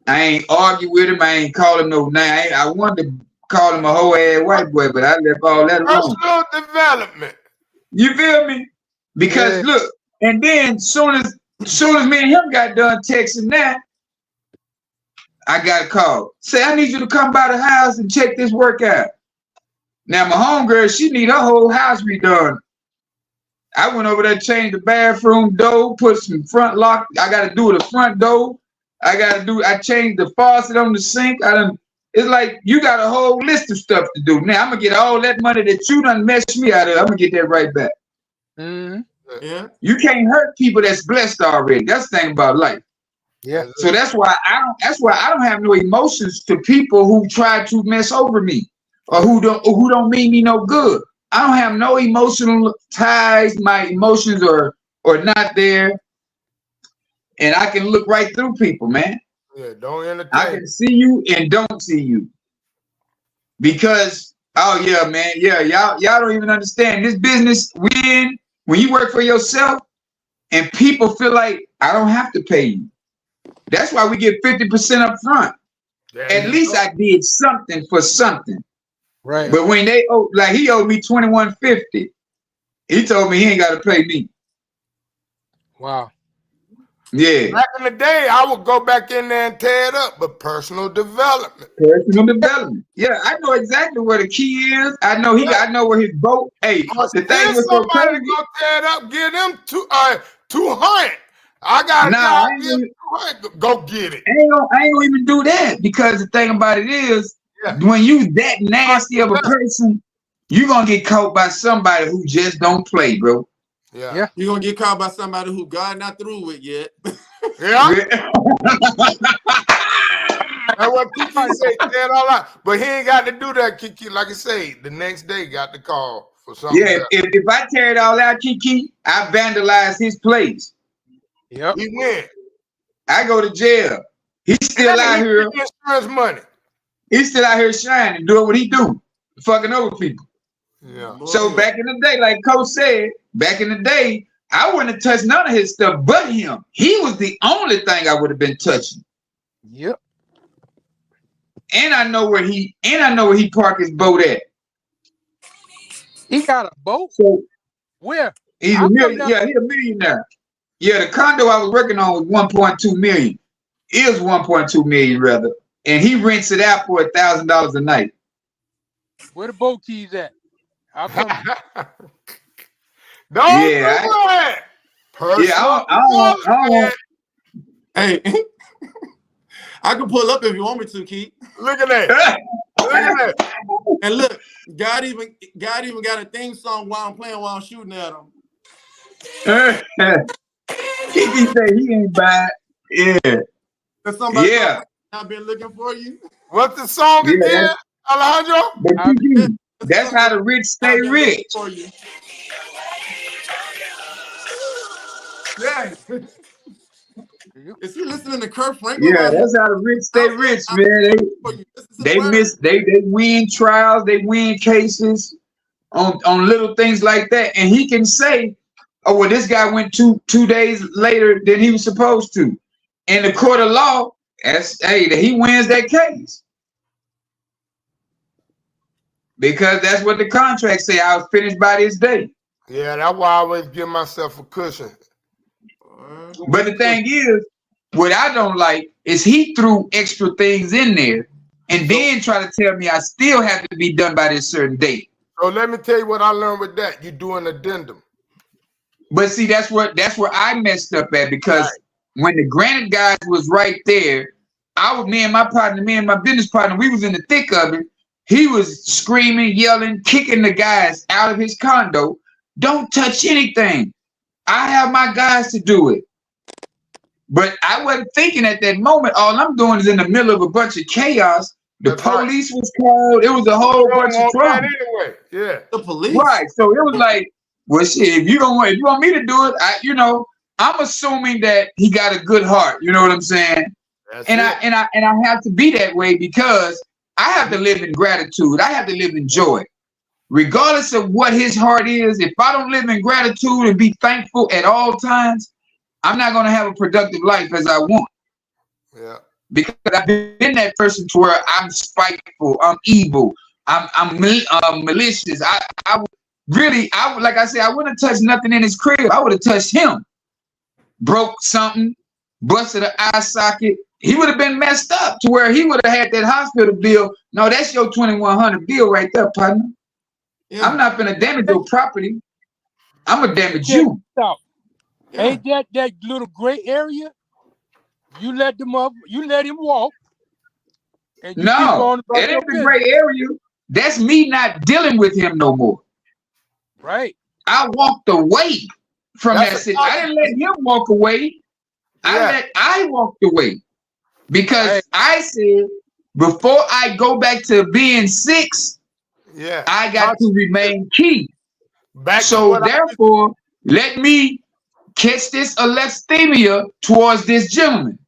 I ain't argue with him. I ain't call him no name. I wanted to call him a whole ass white boy, but I left all that alone. Personal development. You feel me? Because look, and then soon as me and him got done texting that, I got a call. Say, I need you to come by the house and check this work out. Now my homegirl, she need her whole house redone. I went over there, changed the bathroom door, put some front lock. I got to do the front door. I changed the faucet on the sink. It's like you got a whole list of stuff to do. Now I'm gonna get all that money that you done messed me out of. I'm gonna get that right back. Mm-hmm. Yeah. You can't hurt people that's blessed already. That's the thing about life. Yeah. So that's why I don't have no emotions to people who try to mess over me or who don't mean me no good. I don't have no emotional ties. My emotions are not there. And I can look right through people, man. Yeah, don't entertain. I can see you and don't see you. Because, oh yeah, man, yeah, y'all don't even understand this business we in. When you work for yourself and people feel like I don't have to pay you. That's why we get 50% up front. At least I did something for something. Right. But when he owed me $21.50, he told me he ain't got to pay me. Wow. Yeah. Back in the day, I would go back in there and tear it up, but personal development. Personal development. Yeah, I know exactly where the key is. I know I know where his boat. Hey, the thing was so somebody crazy. to go tear it up, give them 200. I got go get it. I ain't gonna even do that because the thing about it is, when you that nasty of a person, you're gonna get caught by somebody who just don't play, bro. Yeah. You're gonna get caught by somebody who God not through with yet. Yeah. That's what Kiki say, tear it all out. But he ain't got to do that, Kiki. Like I say, the next day got the call for something. Yeah, if I tear it all out, Kiki, I vandalize his place. Yep. He win. I go to jail. He's still out here. Insurance money. He's still out here shining, doing what he do, fucking over people. Yeah. So back in the day, like Coach said, back in the day, I wouldn't have touched none of his stuff but him. He was the only thing I would have been touching. Yep. And I know where he parked his boat at. He got a boat? So where? He's a millionaire. Yeah, the condo I was working on was 1.2 million. Is 1.2 million rather. And he rents it out for $1,000 a night. Where the boat keys at? I'll come. Don't do that. I don't want. Hey, I can pull up if you want me to, Keith. Look at that. Look at that. And look, God even got a theme song while I'm shooting at him. Kiki say he ain't bad. Yeah. Somebody I've been looking for you. What's the song again, Alejandro? But Kiki, that's how the rich stay rich. For you. Yeah. Is he listening to Kurt Franklin? Yeah, that's how the rich stay rich, man. They win trials, they win cases on little things like that. And he can say, oh, well, this guy went two days later than he was supposed to. In the court of law, he wins that case. Because that's what the contract say. I was finished by this day. Yeah, that's why I always give myself a cushion. But the thing is, what I don't like is he threw extra things in there and then try to tell me I still have to be done by this certain date. So let me tell you what I learned with that. You do an addendum. But see, that's where I messed up at, because when the granite guys was right there, me and my business partner, we was in the thick of it. He was screaming, yelling, kicking the guys out of his condo. Don't touch anything. I have my guys to do it. But I wasn't thinking at that moment. All I'm doing is in the middle of a bunch of chaos. The police was called. It was a whole bunch of trouble. Anyway, yeah. The police. Right. So it was like, well, shit, if you want me to do it, I'm assuming that he got a good heart. You know what I'm saying? I have to be that way because I have to live in gratitude. I have to live in joy. Regardless of what his heart is, if I don't live in gratitude and be thankful at all times, I'm not going to have a productive life as I want. Yeah. Because I've been that person to where I'm spiteful, I'm evil, I'm malicious. I would, like I said, I wouldn't have touched nothing in his crib. I would have touched him. Broke something, busted an eye socket. He would have been messed up to where he would have had that hospital bill. No, that's your $2,100 bill right there, partner. Yeah. I'm not gonna damage your property. I'm gonna damage you. Stop. Yeah. Ain't that little gray area? You let him walk. And you no, it ain't the gray area. That's me not dealing with him no more. Right. I walked away from that situation. I didn't let him walk away. I walked away because I said before I go back to being 6. Yeah, I got to remain key. So therefore, let me catch this alexithymia towards this gentleman.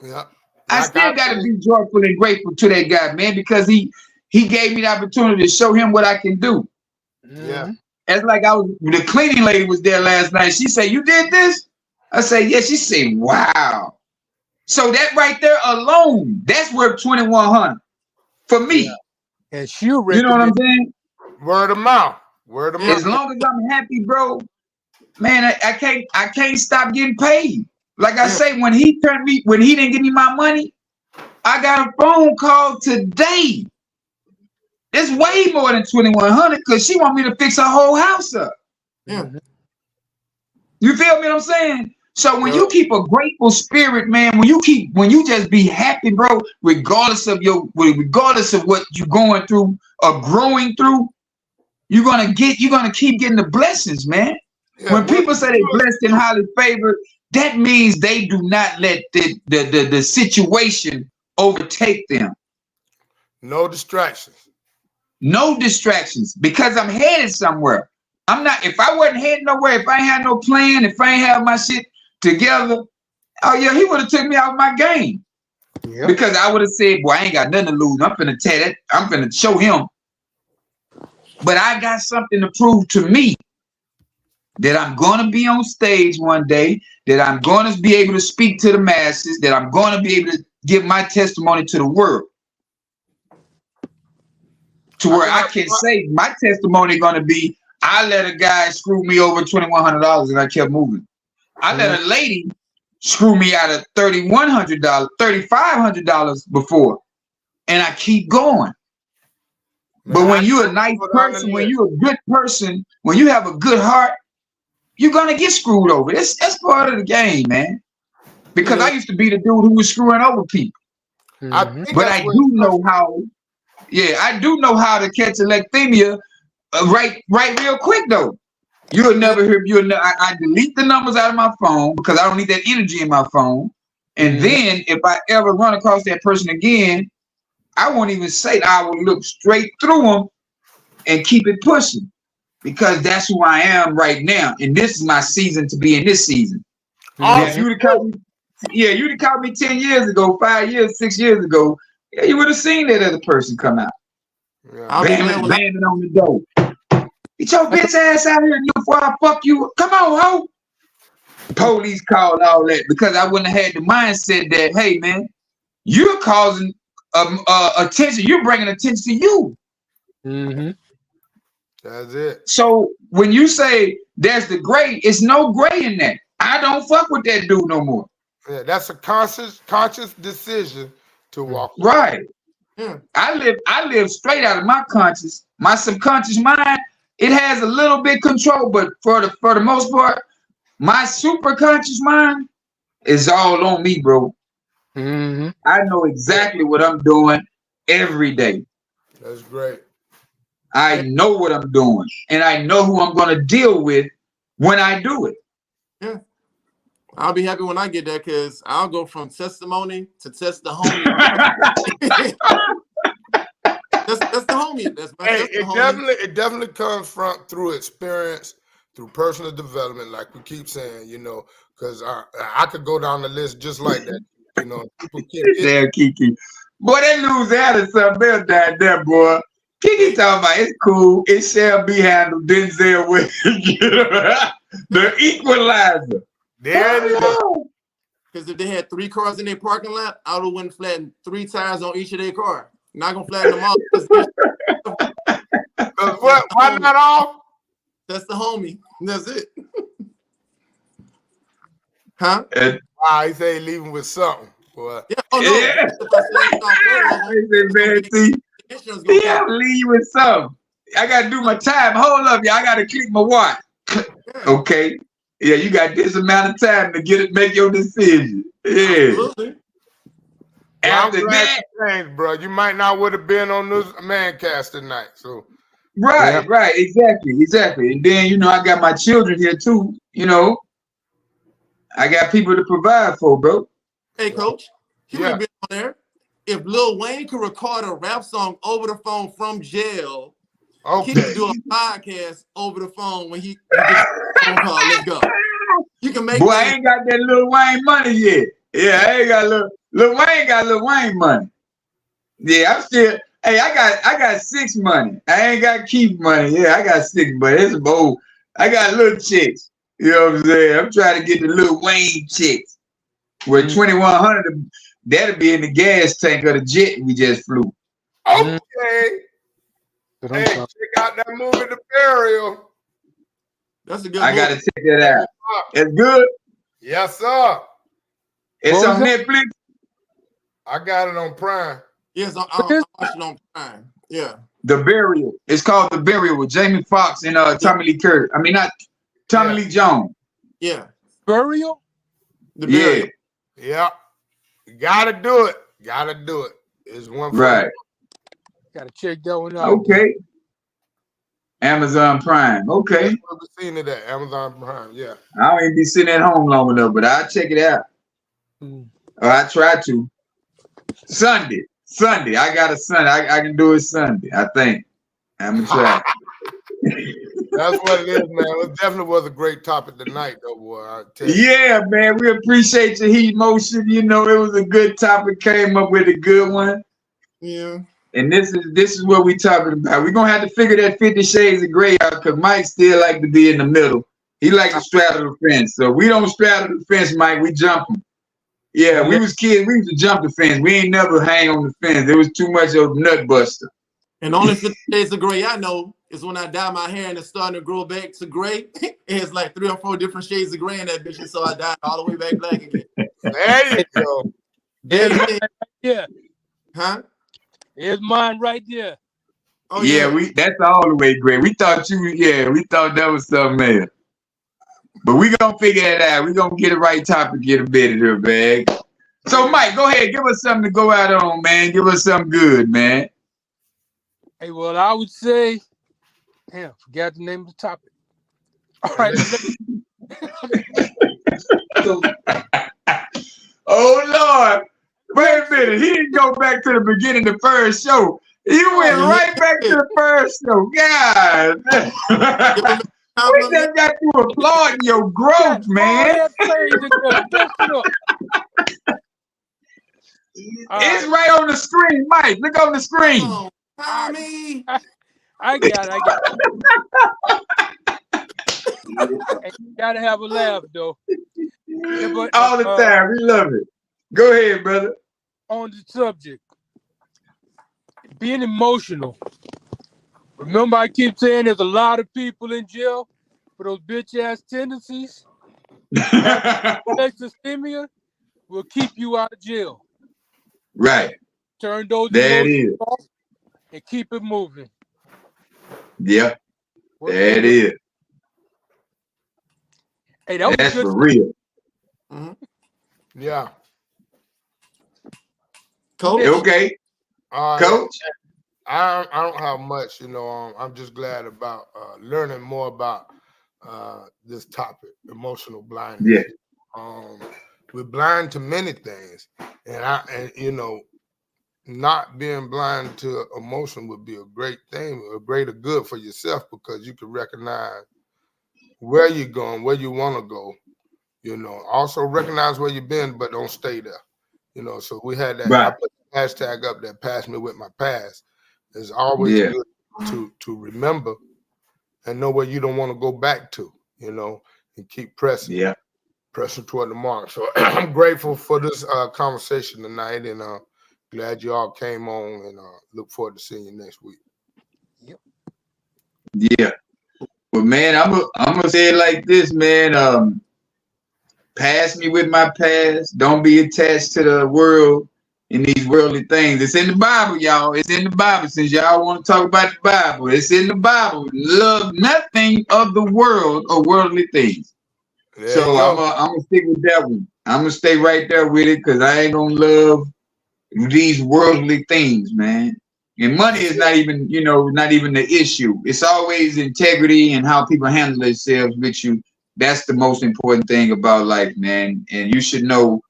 Yeah, I still got to be joyful and grateful to that guy, man, because he gave me the opportunity to show him what I can do. Yeah, it's like the cleaning lady was there last night. She said, "You did this?" I said, "Yeah." She said, "Wow." So that right there alone, that's worth $2,100 for me. Yeah. And you know what I'm saying? Word of mouth. Word of mouth. As long as I'm happy, bro, man, I can't stop getting paid. Like I say, when he didn't give me my money, I got a phone call today. It's way more than $2,100 because she want me to fix her whole house up. Yeah. You feel me what I'm saying? So when you keep a grateful spirit, man, when you just be happy, bro, regardless of what you're going through or growing through, you're gonna keep getting the blessings, man. Yeah, when people say they're blessed and highly favored, that means they do not let the situation overtake them. No distractions. No distractions, because I'm headed somewhere. If I wasn't heading nowhere, if I ain't had no plan, if I ain't have my shit together, oh yeah, he would have took me out of my game. Yep. Because I would have said, "Boy, I ain't got nothing to lose. I'm finna tell that. I'm finna show him." But I got something to prove to me, that I'm gonna be on stage one day, that I'm gonna be able to speak to the masses, that I'm gonna be able to give my testimony to the world, to where I can say my testimony gonna be, I let a guy screw me over $2,100 and I kept moving. I let a lady screw me out of $3,100, $3,500 before, and I keep going. Man, but when you're a nice person, when you're a good person, when you have a good heart, you're gonna get screwed over. That's part of the game, man. Because I used to be the dude who was screwing over people. But I do know how. Yeah, I do know how to catch alexithymia right real quick though. You'll never hear. I delete the numbers out of my phone because I don't need that energy in my phone. And then if I ever run across that person again, I won't even say that. I will look straight through them and keep it pushing, because that's who I am right now. And this is my season to be in this season. If you'd have caught me 10 years ago, 5 years, 6 years ago, yeah, you would have seen that other person come out. Yeah. Banging on the door. Get your bitch ass out here before I fuck you. Come on, ho. Police called all that because I wouldn't have had the mindset that, hey, man, you're causing attention. You're bringing attention to you. Mm-hmm. That's it. So when you say there's the gray, it's no gray in that. I don't fuck with that dude no more. Yeah, that's a conscious decision to walk away. Right. I live straight out of my conscious. My subconscious mind, it has a little bit control, but for the most part, my super conscious mind is all on me, bro. Mm-hmm. I know exactly what I'm doing every day. That's great. I know what I'm doing, and I know who I'm going to deal with when I do it. Yeah. I'll be happy when I get there because I'll go from testimony to test the homie. that's the homie. That's my homie. It definitely comes through experience, through personal development, like we keep saying, you know, because I could go down the list just like that. You know, people keep there, Kiki. Boy, they lose out of something else down there, boy. Kiki talking about it's cool. It shall be handled. Denzel with the equalizer. There it is. Because if they had 3 cars in their parking lot, I would have went flattened 3 tires on each of their car. Not gonna flatten them all. What? Why not all? That's the homie. That's it. Huh? Wow, he say leaving with something. Boy. Yeah. Oh no. Yeah. Yeah. Leave with something. I gotta do my time. Hold up, y'all. I gotta click my watch. Okay. Yeah, you got this amount of time to make your decision. Yeah. Absolutely. After that, changed, bro. You might not would have been on this Mancast tonight. So right, exactly. And then you know I got my children here too. You know, I got people to provide for, bro. Hey, coach, he would have been on there if Lil Wayne could record a rap song over the phone from jail. Okay. He could do a podcast over the phone when he gets a phone call. Let's go. You can make. Boy, I ain't got that Lil Wayne money yet. Yeah, I ain't got Lil Wayne got Lil Wayne money. Yeah, I'm still. Hey, I got 6 money. I ain't got Keith money. Yeah, I got 6, but it's old. I got little chicks. You know what I'm saying? I'm trying to get the Lil Wayne chicks. With 2100, that'll be in the gas tank of the jet we just flew. Okay. Hey, check out that movie, The Burial. That's a good. I gotta check that out. It's good. Yes, sir. It's on Netflix. I got it on Prime. Yes, I'm watching on Prime. Yeah. The Burial. It's called The Burial with Jamie Foxx and Tommy Lee Curtis. I mean, not Tommy Lee Jones. Yeah. Burial? The Burial. Yeah. You gotta do it. Gotta do it. It's one right. Gotta check that one out. Okay. Amazon Prime. Okay. I've seen it at Amazon Prime. Yeah. I don't even be sitting at home long enough, but I'll check it out. Or I try to. Sunday. I got a Sunday. I can do it Sunday, I think. I'm gonna try. That's what it is, man. It definitely was a great topic tonight, though, boy. I tell you. Yeah, man. We appreciate your heat motion. You know, it was a good topic. Came up with a good one. Yeah. And this is what we talking about. We're gonna have to figure that 50 Shades of Grey out because Mike still like to be in the middle. He like to straddle the fence. So we don't straddle the fence, Mike. We jump him. Yeah, we was kids. We used to jump the fence. We ain't never hang on the fence. It was too much of a nut buster. And only 50 Shades of Grey I know is when I dye my hair and it's starting to grow back to gray. It's like 3 or 4 different shades of gray in that bitch, so I dyed all the way back black again. There you go. Yeah. Huh? Here's mine right there. Oh yeah, that's all the way gray. We thought that was something else. But we gonna figure that out. We gonna get the right topic, get a bit of her bag. So Mike, go ahead, give us something to go out on, man. Give us something good, man. Hey, well, I would say, damn, forgot the name of the topic. All right. Oh Lord. Wait a minute. He didn't go back to the beginning of the first show. You went right back to the first show. God. We just got to applaud your growth, man. It's right on the screen, Mike. Look on the screen. Oh, Tommy. I got it. You gotta have a laugh, though. Yeah, but, all the time. We love it. Go ahead, brother. On the subject, being emotional Remember, I keep saying there's a lot of people in jail for those bitch ass tendencies. Alexithymia will keep you out of jail. Right. Turn those There it emotions is. off and keep it moving. Yeah. Work There it is. Hey, that was That's a good for real. Yeah. Coach? Okay. Coach? I don't have much, you know. I'm just glad about learning more about this topic, emotional blindness. Yeah. We're blind to many things, and you know, not being blind to emotion would be a great thing, a greater good for yourself, because you can recognize where you're going, where you want to go. You know, also recognize where you've been, but don't stay there. You know, so we had that. Right. I put the hashtag up that passed me with my past. It's always good to remember and know where you don't want to go back to, you know, and keep pressing toward the mark. So I'm grateful for this conversation tonight, and glad you all came on, and look forward to seeing you next week. Yeah. Well, man, I'm gonna say it like this, man. Pass me with my past. Don't be attached to the world and these worldly things. It's in the Bible, y'all. It's in the Bible. Since y'all want to talk about the Bible, it's in the Bible. Love nothing of the world or worldly things. So I'm gonna stick with that one. I'm gonna stay right there with it, because I ain't gonna love these worldly things, man. And money is not even, not even the issue. It's always integrity and how people handle themselves with you. That's the most important thing about life, man. And you should know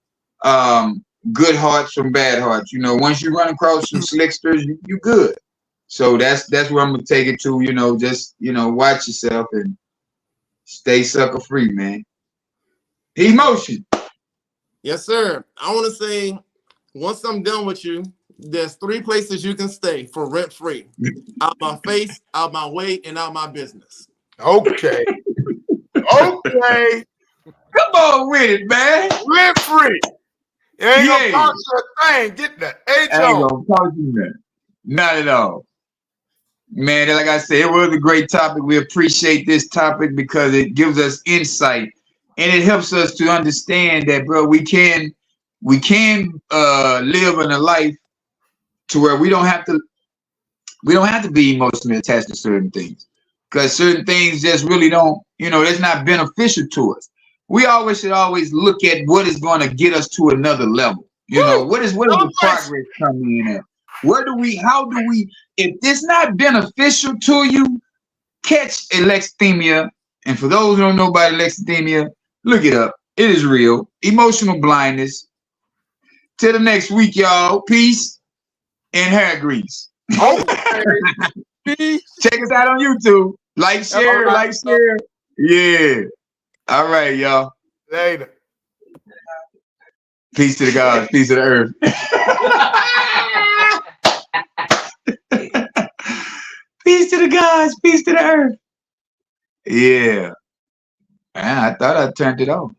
good hearts from bad hearts. You know, once you run across some slicksters, you good. So that's where I'm gonna take it to. Just watch yourself and stay sucker free, man. Emotion. Yes, sir. I want to say, once I'm done with you, there's 3 places you can stay for rent free: out my face, out my way, and out my business. Okay. Okay. Come on with it, man. Rent free. You ain't gonna cost you a thing. Get the H on. I ain't gonna cost you that. Not at all. Man, like I said, it was a great topic. We appreciate this topic because it gives us insight and it helps us to understand that, bro, we can live in a life to where we don't have to be emotionally attached to certain things, because certain things just really don't, it's not beneficial to us. We should always look at what is going to get us to another level. What is the progress coming in at? How do we, if it's not beneficial to you, catch alexithymia. And for those who don't know about alexithymia, look it up. It is real. Emotional blindness. Till the next week, y'all. Peace and hair grease. Peace. Check us out on YouTube. Like, share. Yeah. All right, y'all. Later. Peace to the gods. Peace to the earth. Peace to the gods. Peace to the earth. Yeah. I thought I turned it off.